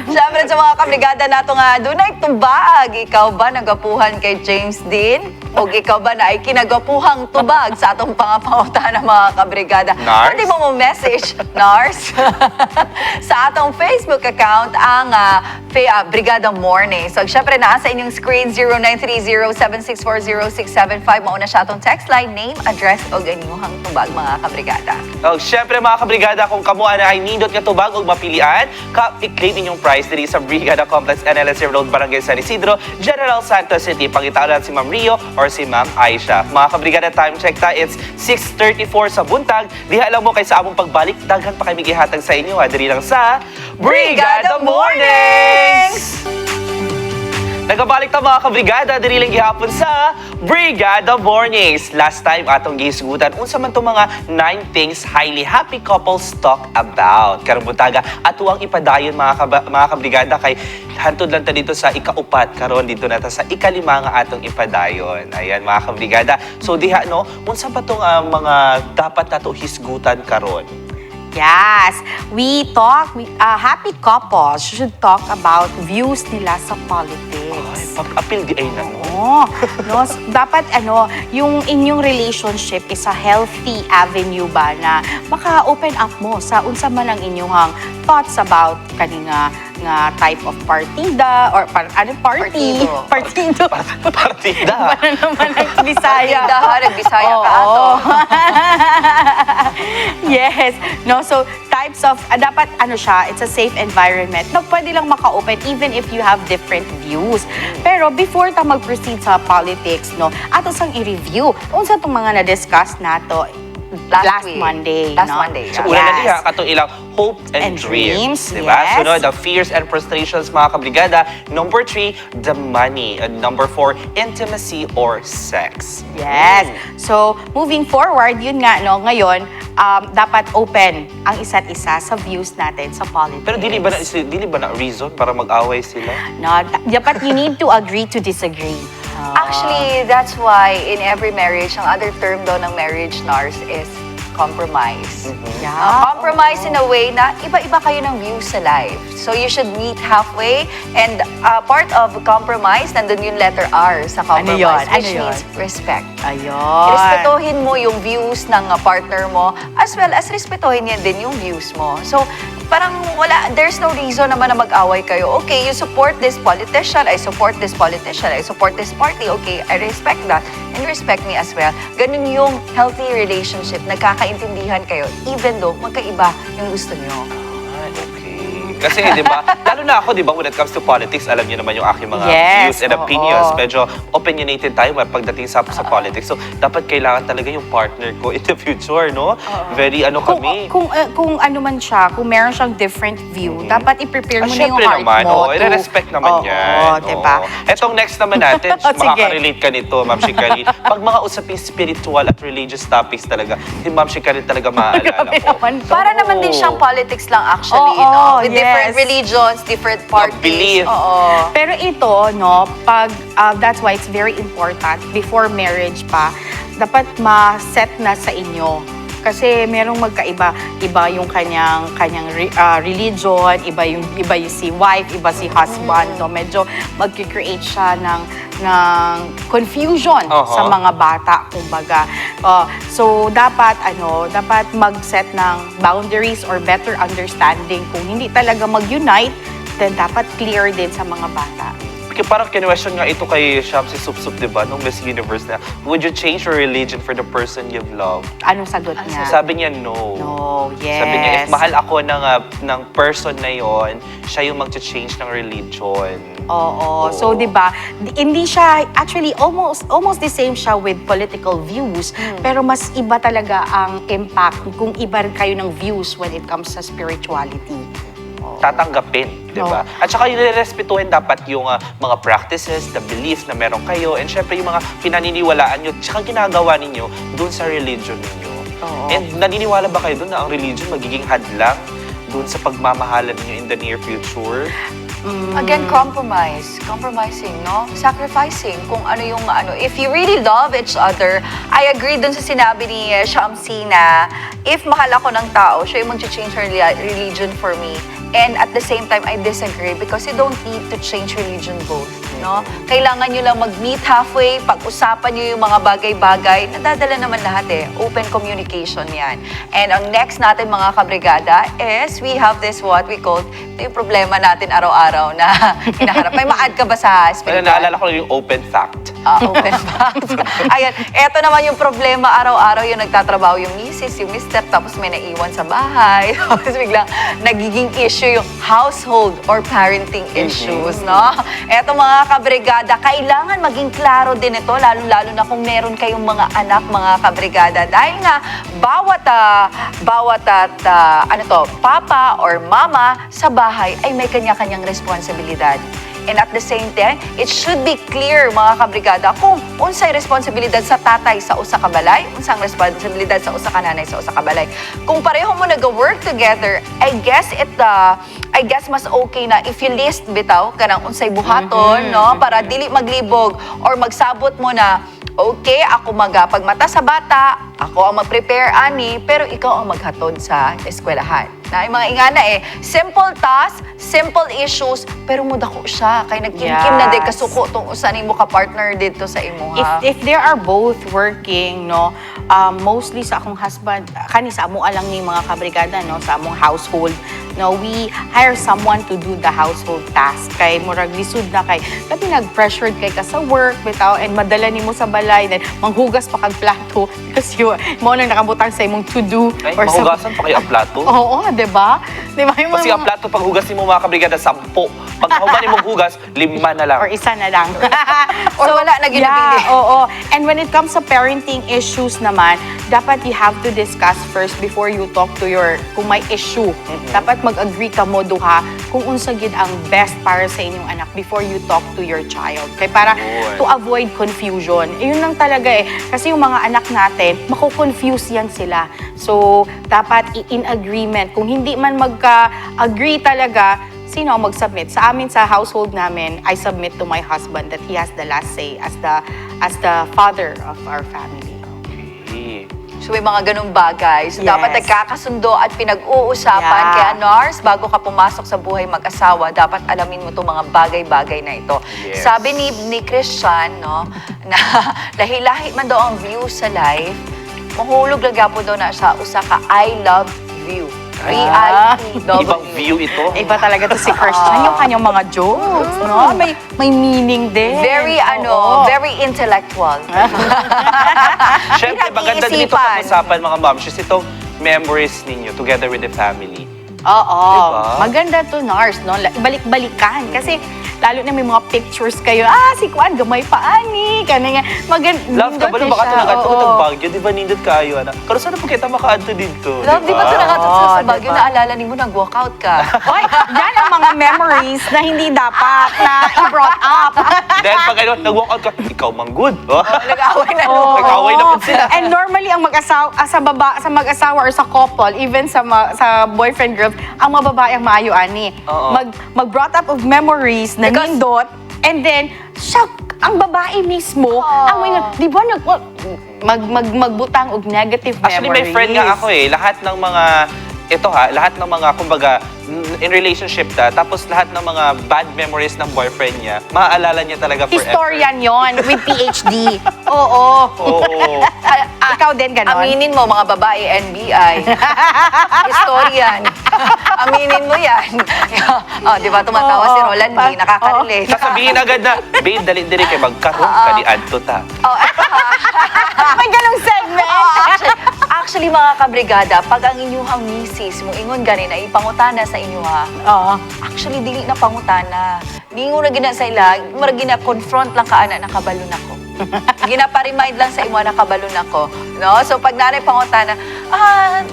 Siyempre sa mga kabrigada nato nga, dunay tubag. Ikaw ba nagapuhan kay James Dean? O ikaw ba na ay kinagapuhang tubag sa atong pangapangutan ng mga kabrigada? Nars? Pwede mo message, Nars, sa atong Facebook account, ang Brigada Morning. So, siyempre, nasa inyong screen, 0930-7640675. Mauna siya atong text line, name, address, o ganyuhang tubag, mga kabrigada. O, syempre mga kabrigada, kung kamuha na ay nindot nga tubag o mapilian, i-claim inyong prize diri sa Brigada Complex NLSC Road, Barangay San Isidro, General Santos City. Pangitaunan si Ma'am Rio or si Ma'am Aisha. Mga kabrigada, time check ta, it's 6:34 sa buntag. Diha lang mo kay sa among pagbalik, daghan pa kami gihatag sa inyo, diri lang sa Brigada Mornings! Nagabalik ta mga kabrigada, diri lang gihapon sa Brigada Mornings. Last time atong gisgutan unsa man tong mga 9 things highly happy couples talk about. Karong buntaga ato ang ipadayon mga kabrigada kay hantod lang ta dito sa ikaupat, karon dito na ta sa ikalima nga atong ipadayon. Ayan mga kabrigada. So diha no, unsa pa tong mga dapat nato hisgutan karon? Yes, happy couples should talk about views nila sa politics. Ay, pag-apil di ay na no. No, dapat yung inyong relationship is a healthy avenue ba na maka-open up mo sa unsa man ang inyong thoughts about kaninga nga type of partida or party. Partido. Partida. Ano naman ang Bisaya? Partida ha, nagbisaya ka ato. Oo. Yes. No, so types of dapat it's a safe environment na pwede lang maka-open even if you have different views. Pero before ta mag-proceed sa politics, no, ato sang i-review unsa tong mga na-discuss nato last week. Monday. Last no? Monday, So, yeah. una na Yes. diha katong ilang hope and, And dreams. dreams, Diba? yes. Sunod, the fears and frustrations, mga kabrigada. Number 3, the money. And number 4, intimacy or sex. Yes. So, moving forward, yun nga, no, ngayon, dapat open ang isa't isa sa views natin sa politics. Pero dili ba na reason para mag-away sila? No, dapat you need to agree to disagree. Actually, that's why in every marriage, ang other term daw ng marriage, Nars, is compromise. Yeah. Compromise in a way na iba-iba kayo ng views sa life. So you should meet halfway. And part of compromise, nandun yung letter R sa compromise, yun? which Ano yun? means respect. Ayun. Respetuhin mo yung views ng partner mo as well as respetuhin niya din yung views mo. So, parang there's no reason naman na mag-away kayo. Okay, you support this politician, I support this politician, I support this party. Okay, I respect that and respect me as well. Ganun yung healthy relationship, nagkakaintindihan kayo even though magkaiba yung gusto nyo. Okay. Kasi, di ba, lalo na ako, di ba, when it comes to politics, alam niyo naman yung aking mga Yes, views and oo. opinions. Medyo opinionated tayo pagdating sa politics. So, dapat kailangan talaga yung partner ko in the future, no? Very kami. Kung ano man siya, kung meron siyang different view, dapat i-prepare mo na yung Syempre heart naman, mo. i-respect naman yan. Oo, diba? Etong next naman natin, Sige. makaka-relate ka nito, Ma'am Shikari. Pag mga usaping spiritual at religious topics talaga, si Ma'am Shikari talaga maaalala Grabe ko. naman to. Para naman din siyang politics lang actually, Oo, no? With yes. different religions, different parties. belief. Oo. Pero ito, no, that's why it's very important, before marriage pa, dapat ma-set na sa inyo. Kasi merong magkaiba, iba yung kanyang religion, iba yung si wife, iba si husband, no? Medyo magki-create siya ng confusion sa mga bata, kumbaga. So dapat mag-set ng boundaries or better understanding. Kung hindi talaga mag-unite, then dapat clear din sa mga bata. Kasi parang kinwestiyon nga ito kay Sham si Sup Sup, diba? Nung Miss Universe na, would you change your religion for the person you've loved? Anong sagot niya? Sabi niya, no. No, yes. Sabi niya, if mahal ako ng person na yon, siya yung mag-change ng religion. Oo. So, di ba, hindi siya, actually, almost the same siya with political views, pero mas iba talaga ang impact kung iba kayo ng views when it comes sa spirituality. Tatanggapin, di ba? At saka yung respetuhin dapat yung mga practices, the beliefs na meron kayo, and syempre yung mga pinaniniwalaan nyo, tsaka ginagawa ninyo dun sa religion ninyo. Oo. And naniniwala ba kayo dun na ang religion magiging hadlang dun sa pagmamahalan ninyo in the near future? Again, compromising, no? Sacrificing kung ano yung ano. If you really love each other, I agree dun sa sinabi ni Shamsi na if mahal ako ng tao, siya yung mag-change her religion for me. And at the same time, I disagree because you don't need to change religion both, no? Kailangan nyo lang mag-meet halfway, pag-usapan nyo yung mga bagay-bagay, nadadala naman lahat eh. Open communication yan. And ang next natin mga kabrigada is we have this what we call, ito yung problema natin araw-araw na hinaharap. May ma-add ka ba sa Pero spiritual? naalala ko yung open fact. Open facts. Ayan, eto naman yung problema araw-araw, yung nagtatrabaho yung misis, yung mister, tapos may naiwan sa bahay. Tapos biglang nagiging issue yung household or parenting issues, no? Eto mga kabrigada, kailangan maging klaro din ito, lalo-lalo na kung meron kayong mga anak, mga kabrigada. Dahil nga, bawat papa or mama sa bahay ay may kanya-kanyang responsibilidad. And at the same time, it should be clear, mga kabrigada, kung unsay responsibilidad sa tatay sa usa ka balay, unsang responsibilidad sa usa ka nanay sa usa ka balay. Kung pareho mo nag-work together, I guess mas okay na if you list bitaw kanang unsay buhaton, no, para dili maglibog or magsabot mo na okay, ako pagmata sa bata, ako ang mag-prepare ani, pero ikaw ang maghatod sa eskwelahan. Na yung mga ingana simple task, simple issues, pero mudako siya. Kay nagkimkim na di kasuko tong usa nimo ka partner dito sa imo ha. If they are both working, no, mostly sa akong husband, kani sa amo alang ni mga kabrigada, no, sa among household, no, we hire someone to do the household task. Kay murag lisod na kay kasi nag-pressured kay ka sa work bitaw and madala nimo sa balay then manghugas pa kag plato kasi mo nang nakabutang sa imong to do Ay, or mahugasan pa kayo ang plato? Oo, 'di ba? 'Di ba yung Kasi ang plato pag hugas mo mga kabrigada, 10. Pag hugas mo hugas, 5 na lang. or isa na lang. Or wala na ginabili. Oo. And when it comes sa parenting issues naman, dapat you have to discuss first before you talk to kung may issue. Dapat mag-agree ka mo duha kung unsa gid ang best para sa inyong anak before you talk to your child. Kaya para to avoid confusion. Yun lang talaga Kasi yung mga anak natin, mako-confuse yan sila. So, dapat in agreement. Kung hindi man magka-agree talaga, sino ang mag-submit? Sa amin, sa household namin, I submit to my husband that he has the last say as the father of our family. Okay. So may mga ganung bagay. So Yes. dapat nagkakasundo at pinag-uusapan. Yeah. Kaya Nars, bago ka pumasok sa buhay mag-asawa, dapat alamin mo itong mga bagay-bagay na ito. Yes. Sabi ni Christian, no, na lahi-lahi man daw ang view sa life, mahulog lang po daw na sa usa ka I love view. Reality. Ibang view ito. Iba talaga to si Christian, yung kanyang mga jokes, no? May meaning din. Very, Oo. very intellectual. Siyempre, maganda din ito Pinag-iisipan. pag-usapan mga moms. Just itong memories ninyo together with the family. Oo. Diba? Maganda to, Nars, no? Balik-balikan. Kasi, lalo na may mga pictures kayo, si Kwan, gamay pa, ani. Kanina, Love ka ba? Baka ito nag-ato ng Baguio. Di ba nindot kayo? Pero sana po kita maka-ato dito. Love, di ba ito nakatapos sa Oo, Baguio? diba? Naalala ni mo, nag-walkout ka. Oy, yan ang mga memories na hindi dapat na i-brought up. Then pag ano, nag-walk out ka, ikaw manggod. Oh. Nag-away na. Oo. Nag-away na po sila. And normally ang mag-asawa sa mag-asawa or sa couple, even sa boyfriend girl, ang mga babae ang maayo ani. Oo. Mag-brought up of memories na Because- nindot, and then ang babae mismo, ang mga, di ba magbutang og negative Actually, memories. may friend nga ako lahat ng mga, lahat ng mga, kumbaga, in relationship tapos lahat ng mga bad memories ng boyfriend niya, maaalala niya talaga forever. Historian yon with PhD. Oo. Oo. Ikaw din ganon. Aminin mo, mga babae, NBI. Historian. Aminin mo yan. Di ba, tumatawa si Roland, hindi nakaka-relate. Sasabihin agad na, babe, dali-dali kayo magkaroon ka ni Adto ta. May ganong segment. Actually, mga kabrigada, pag ang inyuhang misis mo ingon ganin ay pangutana sa inyo ha. Oo. Actually, dili na pangutana. Di mo na gina sa ila, mura gina-confront lang ka ana nakabalon ako. Gina-remind lang sa imo nakabalon ako. No? So pag nanay pangutana,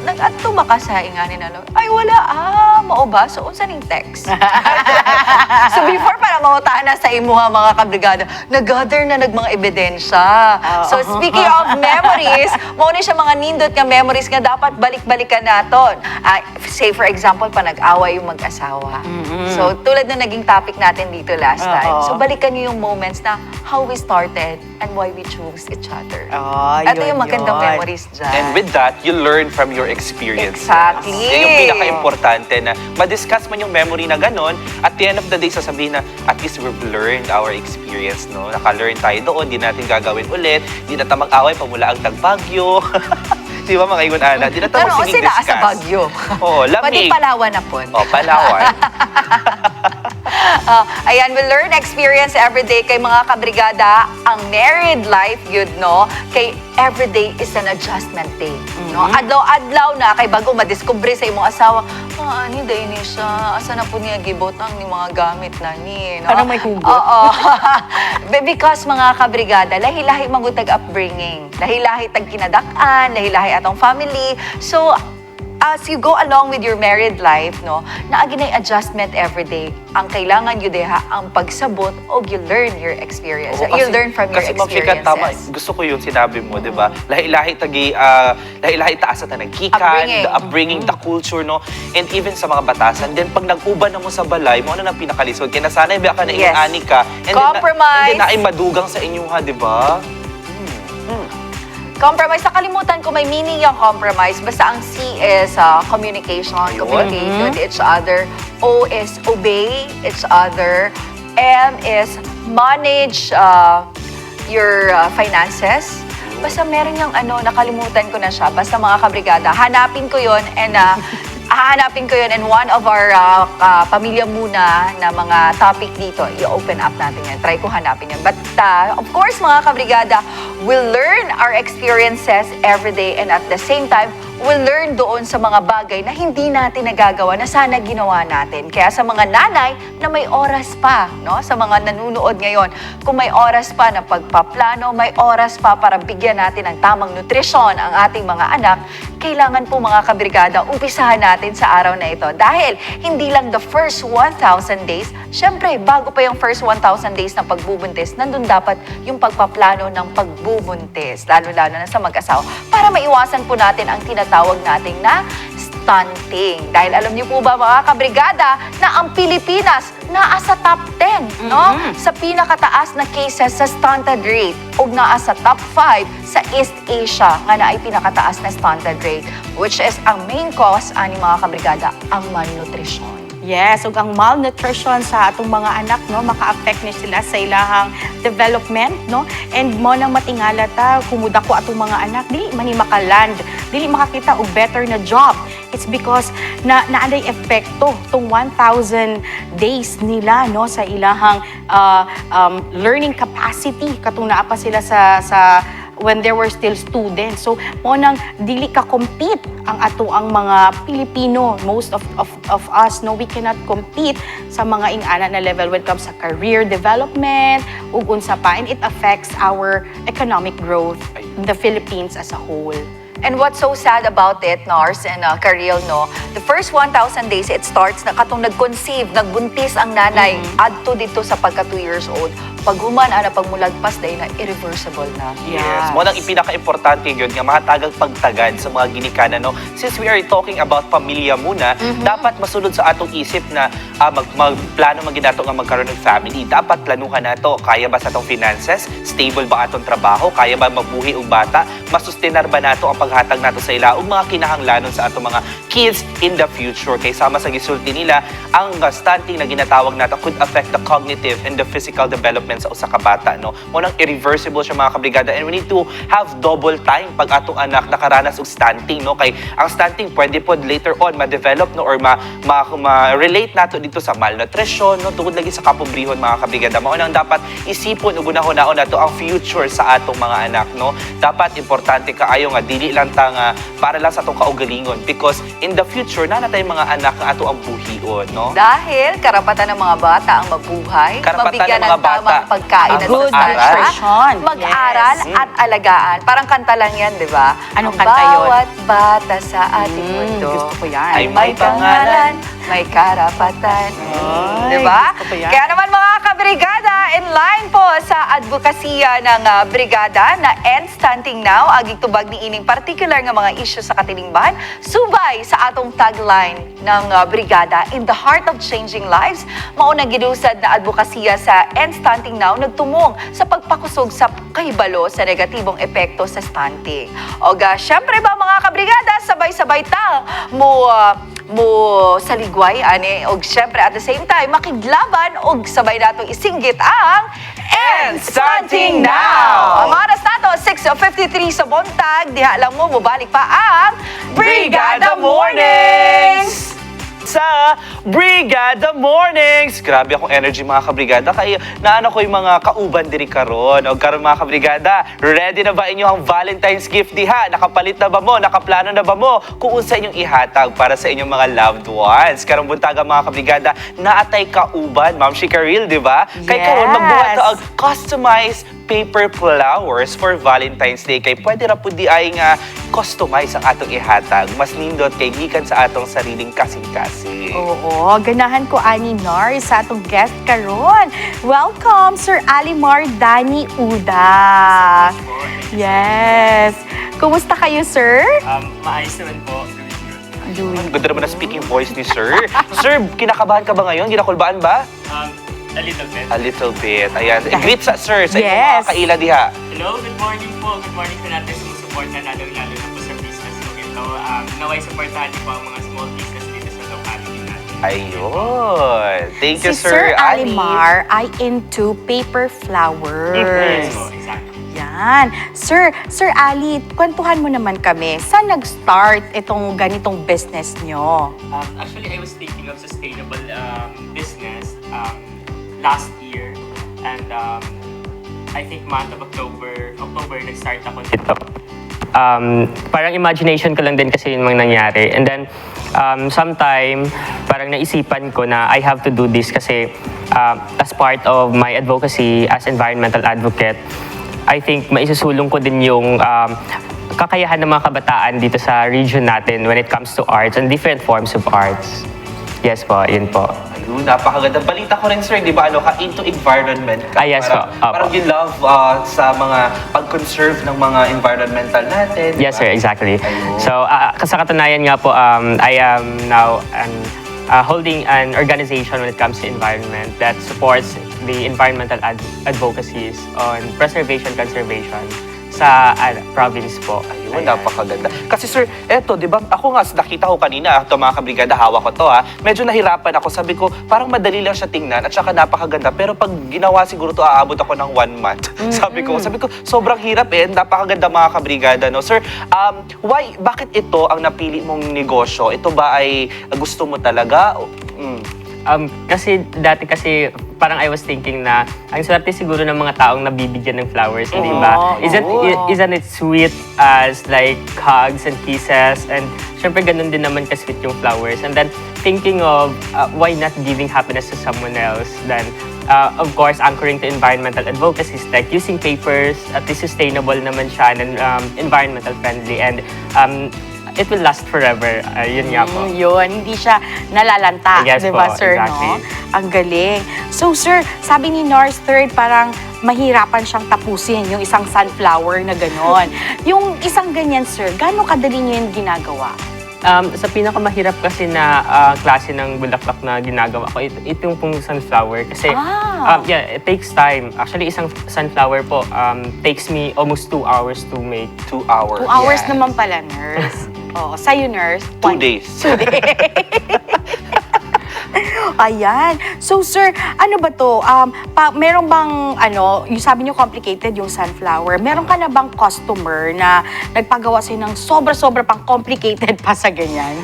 nag-adto ba ka sa inganin ano? Ay wala mao ba? So unsa ning text? So before para mangutana sa imo ha, mga kabrigada, nag-gather na mga ebidensya. So speaking of memories, mao ni siya mga nindot nga memories nga dapat balik-balikan naton. Say for example, pa nag-away yung mag-asawa. So tulad na naging topic natin dito last time. So balikan niyo yung moments na how we started and why we chose each other. Ito yung magandang memories dyan. And with that, you learn from your experiences. Exactly. Yan yung pinaka-importante na ma-discuss man yung memory na ganon. At the end of the day, sasabihin na at least we've learned our experience, no? Naka-learn tayo doon, di natin gagawin ulit, di na tayo mag-away, pamula ang tagbagyo. Di ba mga ingon ana? Di na tayo Pero magsiging sila discuss. sa Baguio. Oo, Pati lamig. Palawan na po. Palawan. Ayan, we learn experience everyday kay mga kabrigada. Ang married life, yun, no? Kay everyday is an adjustment day. No? Adlaw-adlaw na kay bago madiskubre sa imong asawa, ani day ni siya, asa na po niya gibotang ni mga gamit na ni. No? Parang may hugot. Oo. Because mga kabrigada, lahi-lahi magutag upbringing. Lahi-lahi tag kinadak-an, lahi-lahi atong family. So, as you go along with your married life, no, naagi na adjustment every day. Ang kailangan yun deha, ang pagsabot o you learn your experience. Oo, You learn from your kasi Ma'am Fikat, tama, experiences. gusto ko yung sinabi mo, di ba? Lahi-lahi taas at nagkikan, Upbringing. the upbringing, the culture, no? And even sa mga batasan. Then pag nag-uban na mo sa balay, mo ano nang pinakalisod? Kaya nasanay ba ka na Yes. ani ka? And Compromise. Then na ay madugang sa inyo ha, di ba? Compromise, nakalimutan ko may meaning yung compromise. Basta ang C is communication, communicate with each other. O is obey each other. M is manage your finances. Basta meron yung nakalimutan ko na siya. Basta mga kabrigada, hanapin ko yun and hahanapin ko yun and one of our pamilya muna na mga topic dito, i-open up natin yan. Try ko hanapin yan. But of course, mga kabrigada, we'll learn our experiences every day and at the same time, we'll learn doon sa mga bagay na hindi natin nagagawa na sana ginawa natin. Kaya sa mga nanay na may oras pa, no? Sa mga nanunood ngayon, kung may oras pa na pagpaplano, may oras pa para bigyan natin ng tamang nutrisyon ang ating mga anak, kailangan po mga kabrigada, umpisahan natin sa araw na ito. Dahil hindi lang the first 1,000 days, syempre, bago pa yung first 1,000 days ng pagbubuntis, nandun dapat yung pagpaplano ng pagbubuntis, lalo-lalo na sa mag-asawa, para maiwasan po natin ang tinatawag nating na stunting. Dahil alam niyo po ba mga kabrigada na ang Pilipinas naa sa top 10, no? Sa pinakataas na cases sa stunted rate ug naa sa top 5 sa East Asia nga naay pinakataas na stunted rate, which is ang main cause ani mga kabrigada ang malnutrition. Yes, ug ang malnutrition sa atong mga anak, no, maka-affect ni sila sa ilahang development, no? And mo nang matingala ta, kumuda ko atong mga anak, dili man ni makaland, dili makakita og better na job. It's because naanday epekto tong 1,000 days nila no sa ilahang learning capacity katong naa pa sila sa when there were still students. So, mo nang dili ka compete ang ang mga Pilipino. Most of us, no, we cannot compete sa mga ingana na level when it comes sa career development, ug unsa pa, and it affects our economic growth in the Philippines as a whole. And what's so sad about it, Nars and Karil, no? The first 1,000 days, it starts na katong nag-conceive, nagbuntis ang nanay, adto dito sa pagka 2 years old. Pag human, pagmulagpas dahil na irreversible na. Yes. Mo nang ipinaka-importante yun nga mahatagang pagtagad sa mga ginikanan, no? Since we are talking about pamilya muna, dapat masunod sa atong isip na magplano maginato nga magkaroon ng family. Dapat planuhan nato. Kaya ba sa atong finances? Stable ba atong trabaho? Kaya ba mabuhi og bata? Masustenar ba nato ang paghatag nato sa ila ug mga kinahanglanon sa atong mga kids in the future? Kay sama sa gisulti nila, ang stunting na ginatawag nato could affect the cognitive and the physical development sa usa ka bata, no? Mo nang irreversible siya mga kabrigada, and we need to have double time pag atong anak nakaranas og stunting, no? Kay ang stunting pwede pod later on ma-develop, no, or ma-relate nato dito sa malnutrition, no, tungod lagi sa kapobrehon mga kabrigada. Mao nang dapat isipon ug unahon-naon nato ang future sa atong mga anak, no? Dapat importante kaayo nga dili lang ta nga para lang sa atong kaugalingon, because in the future na natay mga anak nga ato ang buhion, no? Dahil karapatan ng mga bata ang mabuhay, Karapatan mabigyan ng mga ng tamang bata pagkain ang at good pag-aral, nutrition. mag-aral Yes. at alagaan. Parang kanta lang yan, di ba? Anong Ang kanta yun? bawat bata sa ating mundo gusto ko yan. ay may pangalan, may karapatan. Di ba? gusto ko yan. Kaya naman mga kabrigada, in line po sa advokasya ng brigada na End Stunting Now, agig tubag ni ining particular nga mga isyu sa katilingban, subay sa atong tagline ng brigada, in the heart of changing lives, maunang gidusad na advokasya sa End Stunting Now nagtumong sa pagpakusog sa kahibalo sa negatibong epekto sa stunting. O syempre ba mga kabrigada, sabay-sabay ta mo saligway ani, og syempre at the same time makiglaban og sabay natong isinggit ang End Stunting Now. Ang oras nato 6:53 sa buntag, diha lang mo mobalik pa ang Brigada Mornings sa Brigada Mornings. Grabe akong energy mga kabrigada. Kaya naano ko yung mga kauban diri karon. O karon mga kabrigada, ready na ba inyo ang Valentine's gift diha? Nakapalit na ba mo? Nakaplano na ba mo? Kung unsa inyong ihatag para sa inyong mga loved ones. Karong buntaga mga kabrigada, naatay kauban, Ma'am Shikaril, di ba? Kay karon magbuhat ka og customized paper flowers for Valentine's Day. Kay pwede ra pud di ay nga customize ang atong ihatag. Mas nindot kay gikan sa atong sariling kasing-kasing. Oo, ganahan ko ani Nars sa atong guest karon. Welcome Sir Alimar Dani Uda. Yes. Kumusta kayo, sir? Maayos naman po. Ang ganda naman na speaking voice ni Sir. Sir, kinakabahan ka ba ngayon? Ginakulbaan ba? A little bit. A little bit. Ayan. Greet sa Sir sa inyong Yes. mga kaila diha. Hello, good morning po. Good morning sa natin sumusuporta lalo na po sa business ko ito. Naway supportahan niyo po ang mga small business dito sa locality natin. Ayun. Thank you, Si Sir Ali. Alimar ay into paper flowers. Yes po, exactly. Yan. Sir Ali, kwentuhan mo naman kami. Saan nag-start itong ganitong business nyo? Actually, I was thinking of sustainable business last year. And I think month of October nag-start ako nito. Parang imagination ko lang din kasi yung mga nangyari. And then, sometime, parang naisipan ko na I have to do this kasi as part of my advocacy as environmental advocate, I think maisusulong ko din yung kakayahan ng mga kabataan dito sa region natin when it comes to arts and different forms of arts. Yes po, yun po. Ayun, napakaganda. Balita ko rin, Sir, di ba, into environment ka? Yes parang, po. Opo. Parang you love sa mga pag-conserve ng mga environmental natin. di Yes ba? sir, exactly. Ayun. So, sa katunayan nga po, I am now holding an organization when it comes to environment that supports the environmental advocacies on preservation, conservation sa province po. Ayun, napakaganda. Kasi sir, eto, di ba, ako nga, nakita ko kanina, ito mga kabrigada, hawak ko to ha, medyo nahirapan ako. Sabi ko, parang madali lang siya tingnan at saka napakaganda. Pero pag ginawa siguro to, aabot ako ng 1 month. Sabi ko, sobrang hirap napakaganda mga kabrigada, no? Sir, bakit ito ang napili mong negosyo? Ito ba ay gusto mo talaga? Kasi dati parang I was thinking na ang swerte siguro ng mga taong nabibigyan ng flowers, hindi ba? Isn't it sweet as like hugs and kisses? And syempre ganun din naman ka-sweet yung flowers. And then thinking of why not giving happiness to someone else? Then of course, anchoring to environmental advocacy, like using papers, at least sustainable naman siya and environmental friendly. And it will last forever. Yun nga po. Yun, hindi siya nalalanta, Yes di ba, po, sir, exactly. no? Ang galing. So, sir, sabi ni Nars Third, parang mahirapan siyang tapusin yung isang sunflower na gano'n. Yung isang ganyan, sir, gaano kadali niyo yung ginagawa? Sa pinakamahirap kasi na klase ng bulaklak na ginagawa ko, itong pong sunflower. Kasi, it takes time. Actually, isang sunflower po takes me almost 2 hours to make. 2 hours. 2 hours naman pala, Nurse. Oo, sa'yo, Nurse? 2 days. 2 days. Ayan. So, sir, ano ba to? Meron bang, yung sabi niyo complicated yung sunflower, meron ka na bang customer na nagpagawa sa'yo ng sobra-sobra pang complicated pa sa ganyan?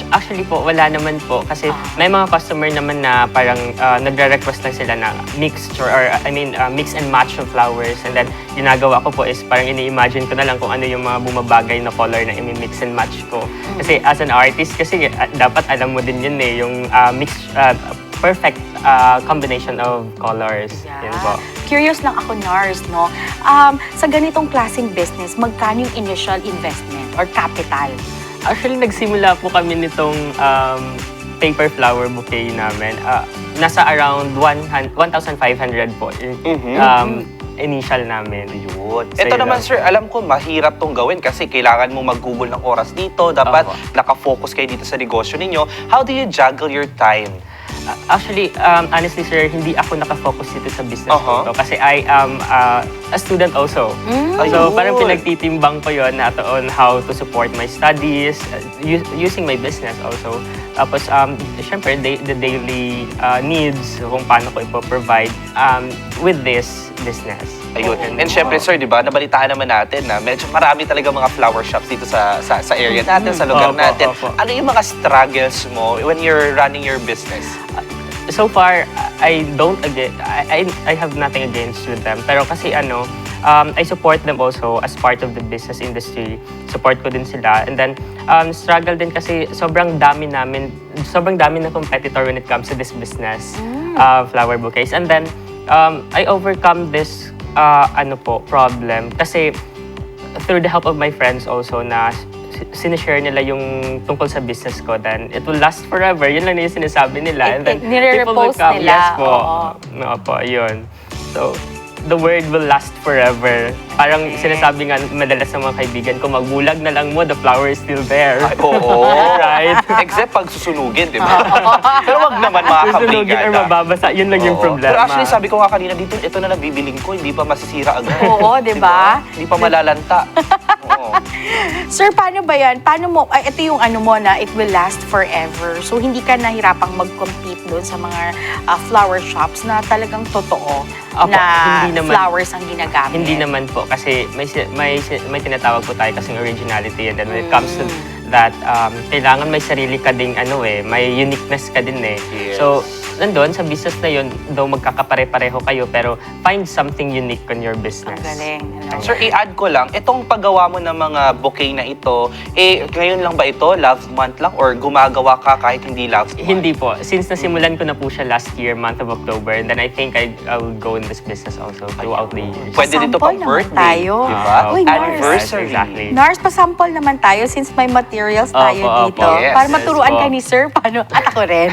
Actually po, wala naman po. Kasi may mga customer naman na parang nagre-request lang sila na mixture or mix and match of flowers. And then, ginagawa ko po is parang ini-imagine ko na lang kung ano yung mga bumabagay na color na i-mix and match ko. Kasi as an artist, kasi dapat alam mo din yun yung perfect combination of colors. Yan po. Curious lang ako, Nars, no? Sa ganitong klaseng business, magkano yung initial investment or capital? Actually, nagsimula po kami nitong paper flower bouquet namin. Nasa around 1,500 po. Initial namin. Yun. Ito naman sir, alam ko mahirap tong gawin kasi kailangan mo maggugol ng oras dito. Dapat nakafocus kayo dito sa negosyo ninyo. How do you juggle your time? Actually, honestly sir, hindi ako nakafocus dito sa business ko to kasi I am a student also. So parang pinagtitimbang ko yun on how to support my studies, using my business also. Tapos, syempre, the daily needs kung paano ko ipoprovide with this business. Ayun. And syempre sir, di ba, nabalitaan naman natin na medyo marami talaga mga flower shops dito sa area natin, sa lugar natin. Ano yung mga struggles mo when you're running your business? So far, I have nothing against with them. Pero kasi I support them also as part of the business industry. Support ko din sila. And then, struggle din kasi sobrang dami na competitor when it comes to this business, flower bouquets. And then, I overcome this problem kasi through the help of my friends also na sinishare nila yung tungkol sa business ko, then it will last forever. Yun lang yung sinasabi nila. And then people will nire-repost come. nila. Yes po. Oo. No po, yun. So, the word will last forever. Parang sinasabi nga madalas ng mga kaibigan ko, magbulag na lang mo, the flower is still there. Ay, oo. Right? Except pag susunugin, di ba? Pero wag naman mga Susunugin kabrigada. or mababasa, yun lang yung Oo. problema. Pero actually, sabi ko nga kanina dito, ito na lang bibiling ko, hindi pa masisira agad. Oo, di ba? Hindi pa malalanta. Oo. Sir, paano ba yan? Paano mo, ito yung mo na it will last forever. So, hindi ka nahirapang mag-compete doon sa mga flower shops na talagang totoo Apo, na hindi naman. Flowers ang ginagamit. Hindi naman po kasi may tinatawag po tayo kasing originality, and then when it comes to that, kailangan may sarili ka ding may uniqueness ka din eh. Yes. So, nandun sa business na yun, though magkakapare-pareho kayo, pero find something unique on your business. Ang galing. Sir, i-add ko lang, itong paggawa mo ng mga bouquet na ito, ngayon lang ba ito? Love month lang? Or gumagawa ka kahit hindi love month? Hindi po. Since nasimulan ko na po siya last year, month of October, and then I think I'll go in this business also throughout the years. Pwede dito pang Sample naman birthday. tayo. Diba? Uy, Nars. Anniversary. Exactly. Nars, pasample naman tayo since may materials tayo Opo, dito. yes, Para yes maturuan po. ka ni Sir paano, at ako rin,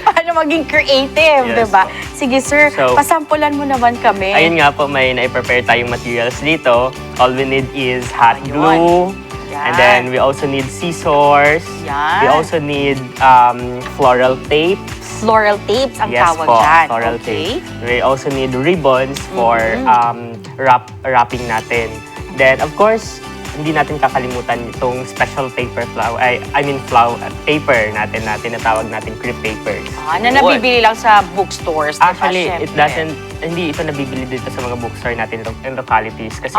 paano maging creative, Yes diba? po. Sige Sir, So, pasampulan mo naman kami. Ayun nga po, may na-prepare tayong materials dito. All we need is hot Ayun. glue. Yan. And then we also need scissors. Yan. We also need floral tape. Floral tapes ang Yes tawag po, dyan. floral Okay. tape. We also need ribbons for wrapping natin. Then, of course, hindi natin kakalimutan itong special paper paper natin na tinatawag natin crepe papers. Na nabibili lang sa bookstores. diba? Actually, Syempre. hindi ito nabibili dito sa mga bookstore natin in localities kasi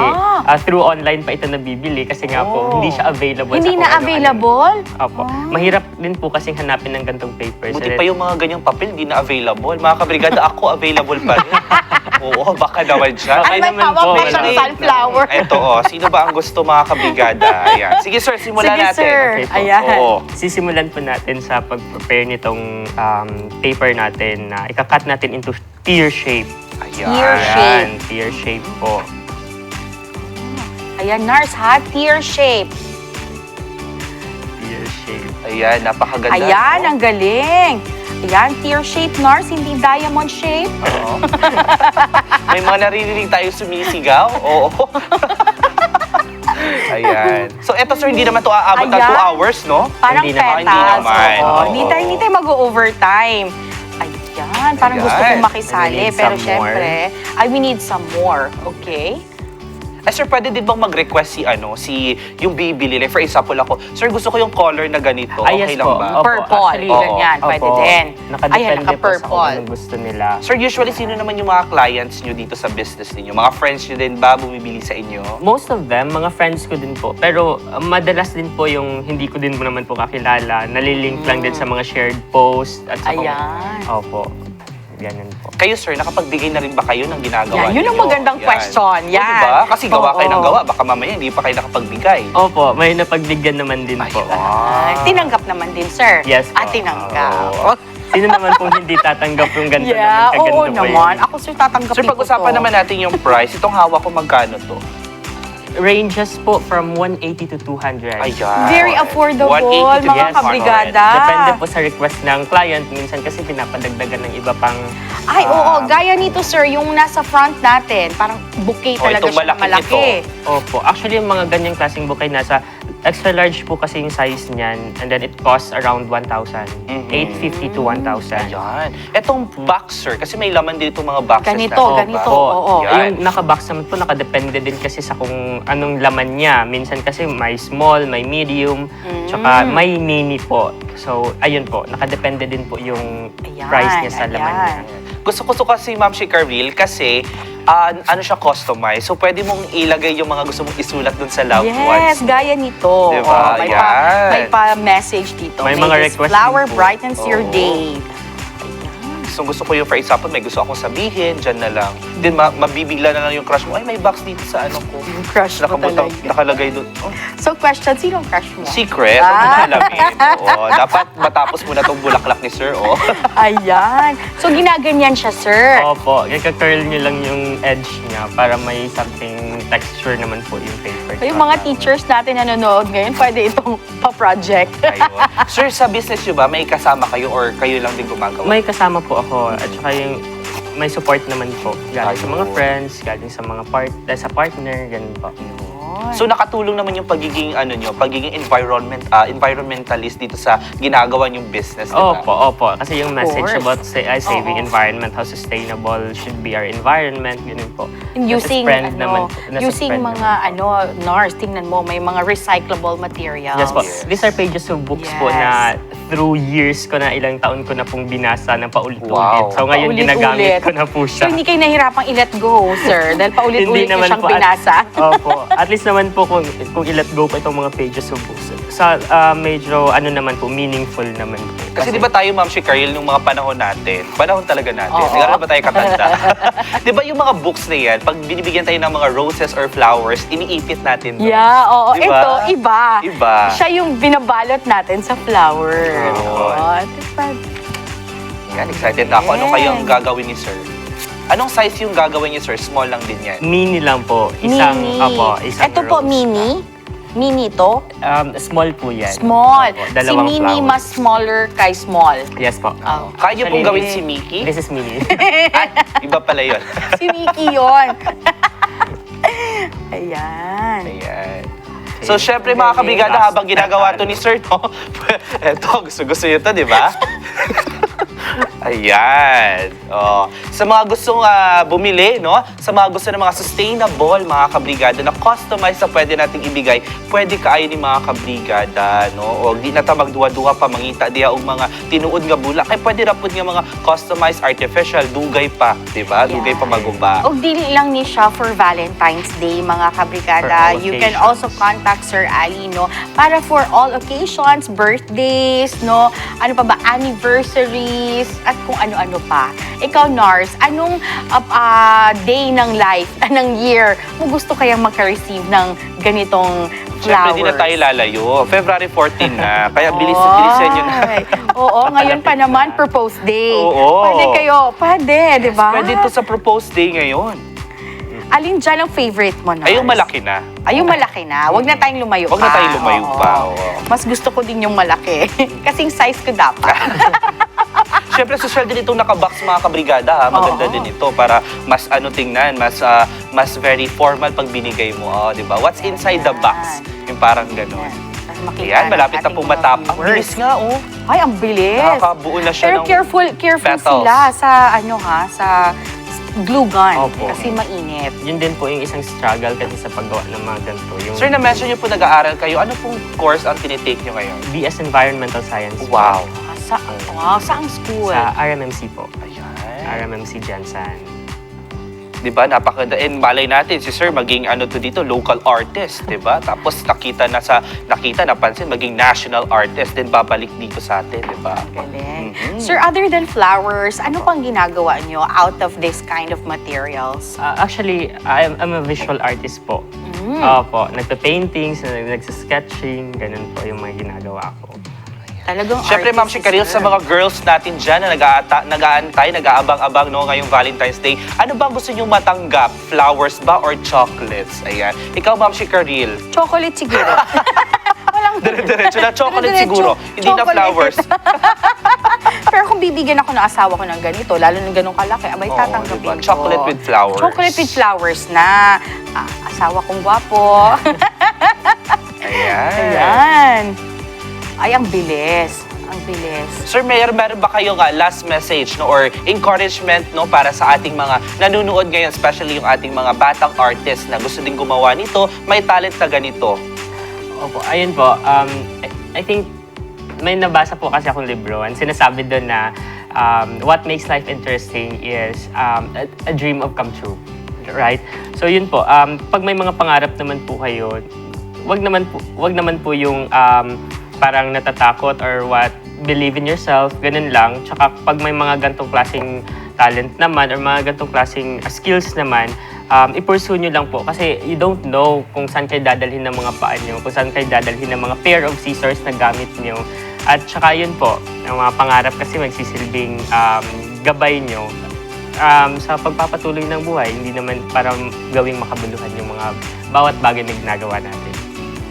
through online pa ito nabibili kasi nga po hindi siya available Hindi sa na available? Opo. Mahirap din po kasing hanapin ng gantong papers. Buti pa yung mga ganyang papel, di na available. Mga kabrigada, ako available pa rin. Oo, baka naman siya. Okay May naman pawak po, pa wala. siyang sunflower. Eto, sino ba ang gusto mga kabrigada? Ayan. Sige sir, simulan Sige, natin. sir. Okay po. Ayan. Oo. Sisimulan po natin sa pag-prepare nitong paper natin na ikakat natin into tear shape. Ayan. Tear shape. Ayan, tear shape po. Ayan, Nars ha, tear shape. Tear shape. Ayan, napakaganda. Ayan, no? ang galing. Ayan, tear shape, Nars, hindi diamond shape. Oo. May mga naririnig tayo sumisigaw. Oo. Ayan. So, eto sir, hindi naman to aabot ng 2 Ayan. hours, no? Parang Hindi naman. petals. Hindi naman. Oo. Oo. Hindi tayo mag-overtime. Ayan, parang Ayan. gusto kong makisali. We need Pero some syempre, we need some more. Okay? Eh, sir, pwede din bang mag-request si yung bibili? Like, for example ako, sir, gusto ko yung color na ganito. Okay lang po. ba? Opo, Purple, actually, ganyan, opo. pwede din. Nakadepende Ayan, po sa naka-purple. kung anong gusto nila. Sir, usually, sino naman yung mga clients nyo dito sa business ninyo? Mga friends nyo din ba bumibili sa inyo? Most of them, mga friends ko din po. Pero madalas din po yung hindi ko din naman po kakilala. Nalilink lang din sa mga shared post. At sa Ayan. Opo. Ganun po. Kayo, sir, nakapagbigay na rin ba kayo ng ginagawa Yan, yun ang ninyo? magandang Yan. question. O, Yan. diba? Kasi gawa kayo ng Oo. gawa. Baka mamaya hindi pa kayo nakapagbigay. Opo, may napagbigyan naman din po. Ah, tinanggap naman din, sir. Yes po. Tinanggap. Oo. Sino naman pong hindi tatanggap yung ganito Yeah, naman, kaganda oo po naman. yun. Ako, sir, tatanggapin Sir, ko pag-usapan to. naman natin yung price. Itong hawak ko, magkano to? Ranges po from 180 to 200. Ayan. Very affordable, 180 to mga Yes, kabrigada. Depende po sa request ng client. Minsan kasi pinapadagdagan ng iba pang... Ay, oo. Gaya nito, sir, yung nasa front natin, parang bouquet Oh, talaga itong siya na malaki malaki. Opo. Actually, yung mga ganyang klaseng bouquet nasa extra large po kasi yung size niyan. And then it costs around 1,000. 850 to 1,000. Ayan. Etong boxer, kasi may laman dito mga boxes Ganito, na. ganito. Opo. Oo. Yan. Yung nakabox naman po, nakadepende din kasi sa kung anong laman niya. Minsan kasi may small, may medium, tsaka may mini po. So, ayun po, nakadepende din po yung Ayan, price niya sa laman niya. ayan. Gusto ko kasi, Ma'am Shikarville, kasi ano siya, customized. So, pwede mong ilagay yung mga gusto mong isulat dun sa loved Yes, ones. gaya nito. Diba? Oh, Yan. may pa-message dito. May mga this request flower din po. brightens your Oo. day. Gusto ko yung, for example, may gusto akong sabihin, dyan na lang. Then, mabibigla na lang yung crush mo, ay, may box dito sa ano ko. Yung crush mo Nakabutang, talaga. nakalagay doon. Oh, So, question, sinong crush mo? secret, huwag mo alamin. Oo, dapat matapos mo na tong bulaklak ni Sir, oh. Ayan. So, ginaganyan siya, sir. Opo, ika-curl niyo lang yung edge niya para may something texture naman po yung paper. So, yung mga teachers natin na nanonood ngayon, pwede itong pa-project. Ayun. Sir, sa business nyo ba, may kasama kayo or kayo lang din gumagawa? May kasama po ako at saka yung may support naman po. Galing sa mga Ayun. friends, galing sa mga sa partner, ganun po. So nakatulong naman yung pagiging pagiging environmentalist dito sa ginagawa yung business, di ba? Opo. Kasi yung message course. about saving Oo. environment, how sustainable should be our environment, ganun po. Using, Nasa-spread naman po- using nasa-spread mga, naman po. NARS, tingnan mo, may mga recyclable materials. Yes po. Yes. These are pages of books po Yes. na through years ko na, ilang taon ko na pong binasa ng paulit-ulit. Wow. So ngayon Paulit-ulit. ginagamit ko na po So, siya. hindi kayo nahirapang i-let go, sir, dahil paulit-ulit nyo siyang binasa. Opo. At least naman po kung i-let go po itong mga pages of books. Sa medyo naman po, meaningful naman po. Kasi di ba tayo, Ma'am Shikaril, nung mga panahon natin, panahon talaga natin, Oo. siguro ba tayo katanda? Di ba yung mga books na yan, pag binibigyan tayo ng mga roses or flowers, iniipit natin doon. Yeah, oo. Di ba? Ito, iba. Iba. Siya yung binabalot natin sa flower. Oo. Diba? Yan, excited na ako. Ano Yes. kayong gagawin ni Sir? Anong size yung gagawin niyo, Sir? Small lang din yan. Mini lang po. Isang, Mini. isang Ito po, rose. mini. Mini to. Small po yan. Small. Opo, Si dalawang mini flowers. mas smaller kay small. Yes po. Oh. Kaya pong Actually, gawin si Mickey? This is mini. Ay, iba pala yun. Si Mickey yun. Ayan. Ayan. So, syempre mga kabrigada, Last habang ginagawa to ni Sir, no? Eto, gusto-gusto nyo to, di ba? Ayan. Sa mga gustong bumili, no? Sa mga gusto ng mga sustainable, mga kabrigada, na customize na pwede nating ibigay, pwede kaayo ni mga kabrigada, no? O di na ta magduwa-duwa pa, mangita diya og mga tinuod nga bula. Kaya pwede na po nga mga customized artificial, dugay pa, di ba? Dugay pa maguba. O dili lang ni siya for Valentine's Day, mga kabrigada. For all You can occasions. also contact Sir Ali, no? Para for all occasions, birthdays, no? Ano pa ba? Anniversaries, at kung ano-ano pa. Ikaw, Nars, anong day ng life, ng year, mo gusto kayang maka-receive ng ganitong flowers? Siyempre, di na tayo lalayo. February 14 na. Kaya bilisan nyo na. Ay, oo, ngayon pa naman, propose day. Oo. Pwede, di ba? Pwede to sa proposed day ngayon. Alin dyan ang favorite mo, Nars? Ay, yung malaki na. Ay, yung malaki na. Huwag na tayong lumayo Huwag pa. na tayong lumayo Oo. pa, oo. Mas gusto ko din yung malaki. Kasing size ko dapat. Siyempre, social din itong nakabox, mga kabrigada, ha? Maganda Oo. din ito para mas tingnan, mas very formal pag binigay mo, di ba? What's inside the box? Yung parang gano'n. Para makita Ayan, ng malapit na ating pong mga matap. Ang viewers. bilis nga, oh. Ay, ang bilis. Nakakabuo na siya Pero ng careful petals. sila sa sa glue gun. Opo. Kasi mainit. Yun din po yung isang struggle kasi sa paggawa ng mga ganito. Yung Sir, na-mention niyo po nag-aaral kayo. Ano pong course ang tinitake niyo ngayon? BS Environmental Science po. Wow. Saang school? Sa RMMC po. Ayan. RMMC Jensen. Di ba? Napakaganda. And malay natin, si Sir maging dito, local artist, di ba? Tapos napansin, maging national artist, then babalik dito sa atin, di ba? Galing. Mhm. Sir, other than flowers, ano pang ginagawa nyo out of this kind of materials? Actually, I'm a visual artist po. Opo, nagpa-paintings, nagsa-sketching, ganun po yung mga ginagawa ko. Talagang Siyempre, Ma'am artist, Shikaril, sir. sa mga girls natin dyan na nag-aantay, nag-aabang-abang ngayong Valentine's Day, ano ba gusto nyo matanggap? Flowers ba or chocolates? Ayan. Ikaw, Ma'am Shikaril. Chocolate siguro. Walang Dire-diretso na chocolate Dire-diretso. siguro. Hindi na Chocolate. flowers. Pero kung bibigyan ako ng asawa ko ng ganito, lalo ng ganong kalaki, abay Oo, tatanggapin diba? ko. Chocolate with flowers. Chocolate with flowers na. Asawa kong gwapo. Ayan. Ayan. Ay, ang bilis. Ang bilis. Sir Mayor, meron ba kayong last message no, or encouragement no, para sa ating mga nanonood ngayon, especially yung ating mga batang artist na gusto din gumawa nito, may talent na ganito? Opo, ayun po. I think may nabasa po kasi akong libro and sinasabi doon na what makes life interesting is a dream of come true. Right? So yun po, pag may mga pangarap naman po kayo, wag naman po yung parang natatakot or believe in yourself, ganun lang. Tsaka pag may mga gantong klaseng talent naman or mga gantong klaseng skills naman, i-pursue nyo lang po. Kasi you don't know kung saan kayo dadalhin ng mga paa nyo, kung saan kayo dadalhin ng mga pair of scissors na gamit nyo. At tsaka yun po, ang mga pangarap kasi magsisilbing gabay nyo sa pagpapatuloy ng buhay, hindi naman para gawing makabuluhan yung mga bawat bagay na ginagawa natin.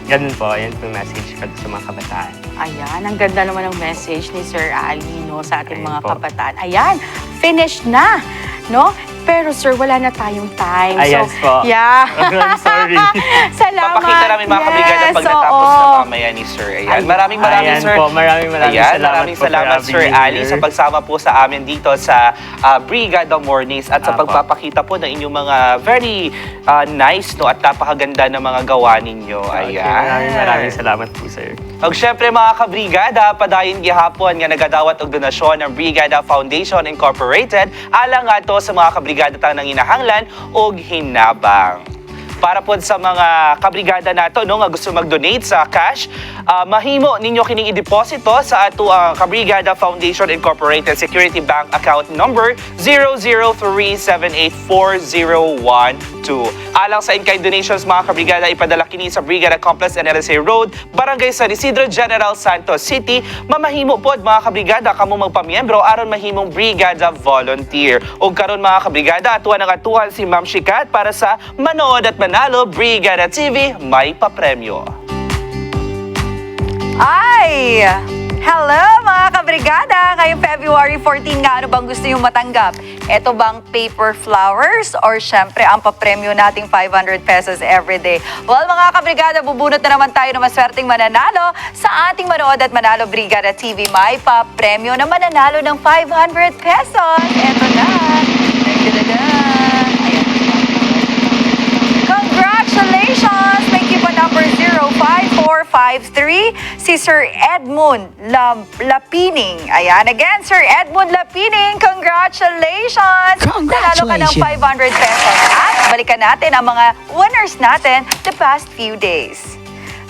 Ganun po, yan po yung message ko sa mga kabataan. Ayan, ang ganda naman ng message ni Sir Ali, no, sa ating Ayan mga po. kabataan. Ayan, finished na, no? Pero sir, wala na tayong time. Yes po. Yeah. I'm sorry. Salamat. Papakita namin mga kabrigada pag natapos na mamaya ni Sir. Ayan. Maraming Ayan Sir. po, maraming Ayan, salamat maraming po for salamat having Sir me Ali here. sa pagsama po sa amin dito sa Brigada Mornings at sa Apo. pagpapakita po ng inyong mga very nice no at napakaganda na mga gawa ninyo. Okay, Ayan. maraming salamat po, sir. Og syempre mga kabrigada, padayon gihapon nga nagadawat og donasyon ng Brigada Foundation Incorporated alang nga to sa mga kabrigada tang nanginahanglan og hinabang. Para po sa mga kabrigada nato no nga gusto mag-donate sa cash, mahimo ninyo kining i-deposito sa ato ang Kabrigada Foundation Incorporated Security Bank account number 003784012. Alang sa in-kind donations mga kabrigada, ipadala kini sa Brigada Complex NLSA Road, Barangay San Isidro, General Santos City. Mamahimo pod mga kabrigada kamo magpamiyembro aron mahimong Brigada Volunteer. Og karon mga kabrigada, atuan ang atuhan si Ma'am Shikat para sa Manood at Manalo Brigada TV may papremyo. Ay! Hello mga kabrigada! Ngayong February 14 nga, ano bang gusto nyo matanggap? Ito bang paper flowers or syempre ang papremyo nating 500 pesos everyday? Well mga kabrigada, bubunot na naman tayo ng maswerteng mananalo sa ating Manood at Manalo Brigada TV. May papremyo na mananalo ng 500 pesos. Ito na! Ayan. Congratulations! May pa number 05453, si Sir Edmund Lapining. Ayan, again, Sir Edmund Lapining, congratulations! Nanalo ka ng 500 pesos. At balikan natin ang mga winners natin the past few days.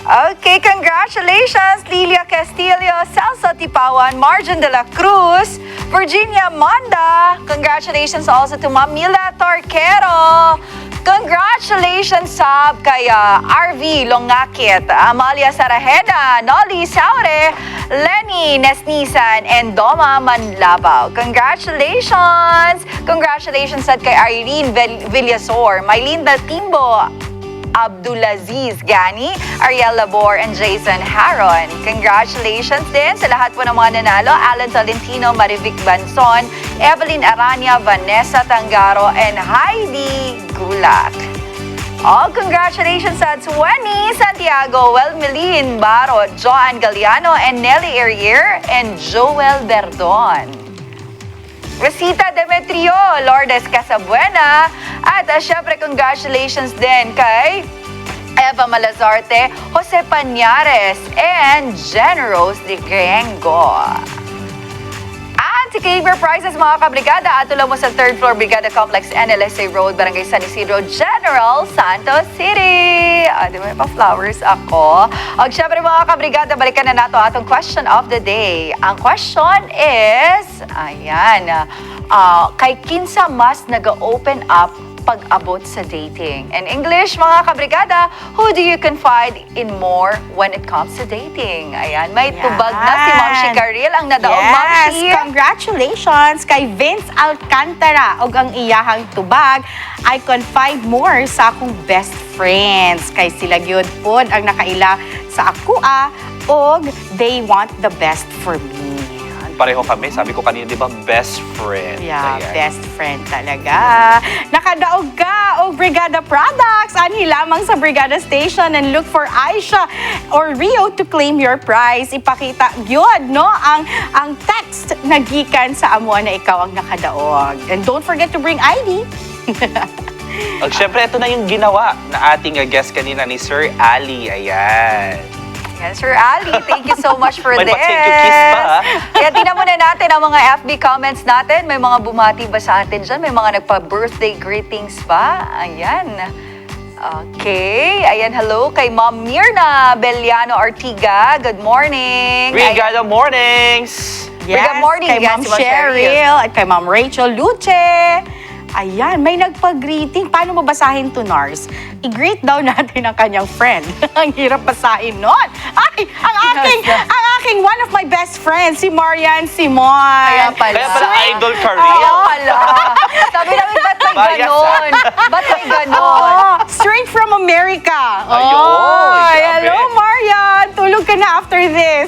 Okay, congratulations, Lilia Castillo, Celso Tipawan, Marjan de la Cruz, Virginia Monda. Congratulations also to Mamila Torquero. Congratulations Sab kay RV Longakit, Amalia Sarajeda, Nolly Saure, Lenny Nesnisan, and Doma Manlabaw. Congratulations! Congratulations at kay Irene Villasor, Mylinda Timbo, Abdulaziz Gani, Ariel Labor, and Jason Haron. Congratulations din sa lahat po ng mga nanalo. Alan Tolentino, Marivic Banson, Evelyn Aranya, Vanessa Tangaro, and Heidi Gulak. Oh, congratulations sa Wenny Santiago, Welmelin Baro, Joan Galliano, and Nelly Erier, and Joel Berdon. Rosita Demetrio, Lourdes Casabuena, at syempre congratulations din kay Eva Malazarte, Jose Pañares, and Jen Rose de Grengo. At si Caber Prizes mga kabrigada, atulo mo sa 3rd floor Brigada Complex, NLSA Road, Barangay San Isidro, General Santos City. Di ba, may pa-flowers ako. At syempre mga kabrigada, balikan na nato atong question of the day. Ang question is, ayan, kay kinsa mas nag-open up pag-abot sa dating. In English, mga kabrigada, who do you confide in more when it comes to dating? Ayan, may tubag na si Ma'am Shikaril ang nadaog, Ma'am Shi. Yes, congratulations kay Vince Alcantara og ang iyahang tubag. I confide more sa akong best friends. Kay sila gyud pod ang nakaila sa akua og they want the best for me. Pareho kami, sabi ko kanina, di ba, best friend. Yeah, Ayan. best friend talaga. Nakadaog ka o Brigada Products. Anhi lamang sa Brigada Station and look for Aisha or Rio to claim your prize. Ipakita yun, no? Ang text na gikan sa amo na ikaw ang nakadaog. And don't forget to bring ID. At syempre, ito na yung ginawa na ating guest kanina ni Sir Ali. Ayan. Yan, Sir Ali, thank you so much for May this. pa-thank you kiss pa, ha? Kaya tingnan muna natin ang mga FB comments natin. May mga bumati ba sa atin dyan? May mga nagpa-birthday greetings ba? Ayan. Okay. Ayan, hello kay Ma'am Mirna Beliano Ortiga. Good morning. Brigada Mornings! Good morning, kay yes, Ma'am si Ma'am Cheryl at kay Ma'am Rachel Luce. Ayan, may nagpa-greeting. Paano mo basahin to, Nars? I-greet daw natin ang kanyang friend. Ang hirap basahin nun. Ay, ang aking one of my best friends, si Marian Simon. Kaya pala. Kaya pala idol ka rin. Kaya pala. Sabi namin, ba't may Marias, ganon? Ba't may ganon? Oh, straight from America. Ayun, grabe. Hello, Marian. Tulog ka na after this.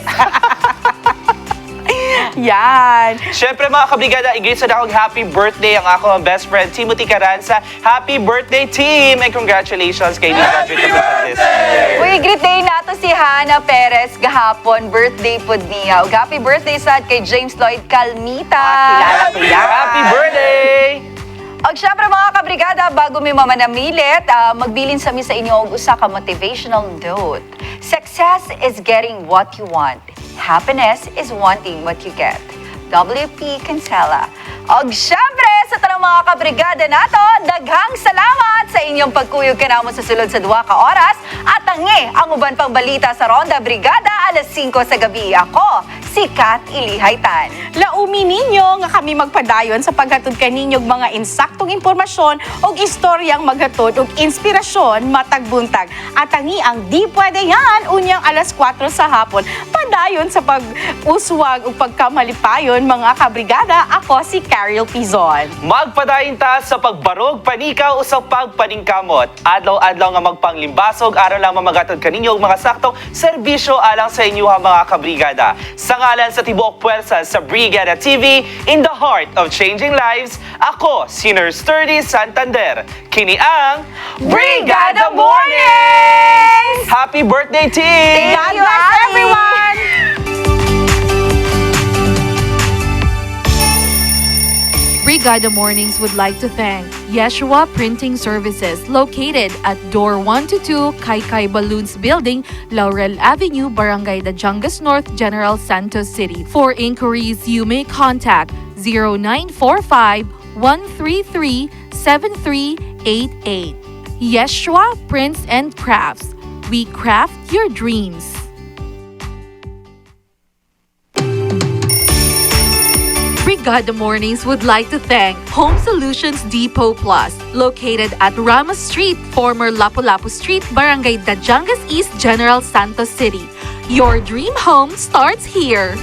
Yan. Syempre mga kabrigada, i-greet sa akong happy birthday ang ako ang best friend, Timothy Caranza. Happy birthday, team! And congratulations kay Lee graduate na this year. Uy, greet day nato si Hannah Perez gahapon. Birthday po niya. Ug happy birthday sad kay James Lloyd Calmita. Kilala ko yan. Happy birthday! Og syempre mga kabrigada, bago mi mamanamilit, magbilin sa mi sa inyo og usa ka motivational note. Success is getting what you want. Happiness is wanting what you get. WP Cancela. Og syempre, sa tanang mga kabrigada nato, daghang salamat sa inyong pagkuyog kanamo sa sulod sa 2 ka oras at tangi ang uban pang balita sa Ronda Brigada alas 5 sa gabi. Ako, si Kat Ilihaytan. Laumi ninyo nga kami magpadayon sa paghatod kaninyong mga insaktong impormasyon o istoryang maghatod og inspirasyon matag buntag. At tangi ang di pwede yan unyang alas 4 sa hapon. Padayon sa pag-uswag o pagkamalipayon mga kabrigada. Ako si Carol Pizon. Magpadayon ta sa pagbarog, panikaw o sa pagpaningkamot. Adlaw-adlaw nga magpanglimbasog, araw lang mamagatod kaninyo og mga saktong serbisyo alang sa inyo mga kabrigada. Sa Nakapangalan sa tibuok puwersa sa Brigada TV, in the heart of changing lives, ako, si Nurse Sturdy Santander. Kini ang Brigada Mornings! Happy birthday, team! God bless everyone! Brigada Mornings would like to thank Yeshua Printing Services located at Door 122 Kaikai Balloons Building, Laurel Avenue, Barangay Dajangas North, General Santos City. For inquiries, you may contact 0945 133 7388. Yeshua Prints and Crafts. We craft your dreams. Brigada Mornings would like to thank Home Solutions Depot Plus, located at Ramos Street, former Lapu-Lapu Street, Barangay Dajangas East, General Santos City. Your dream home starts here.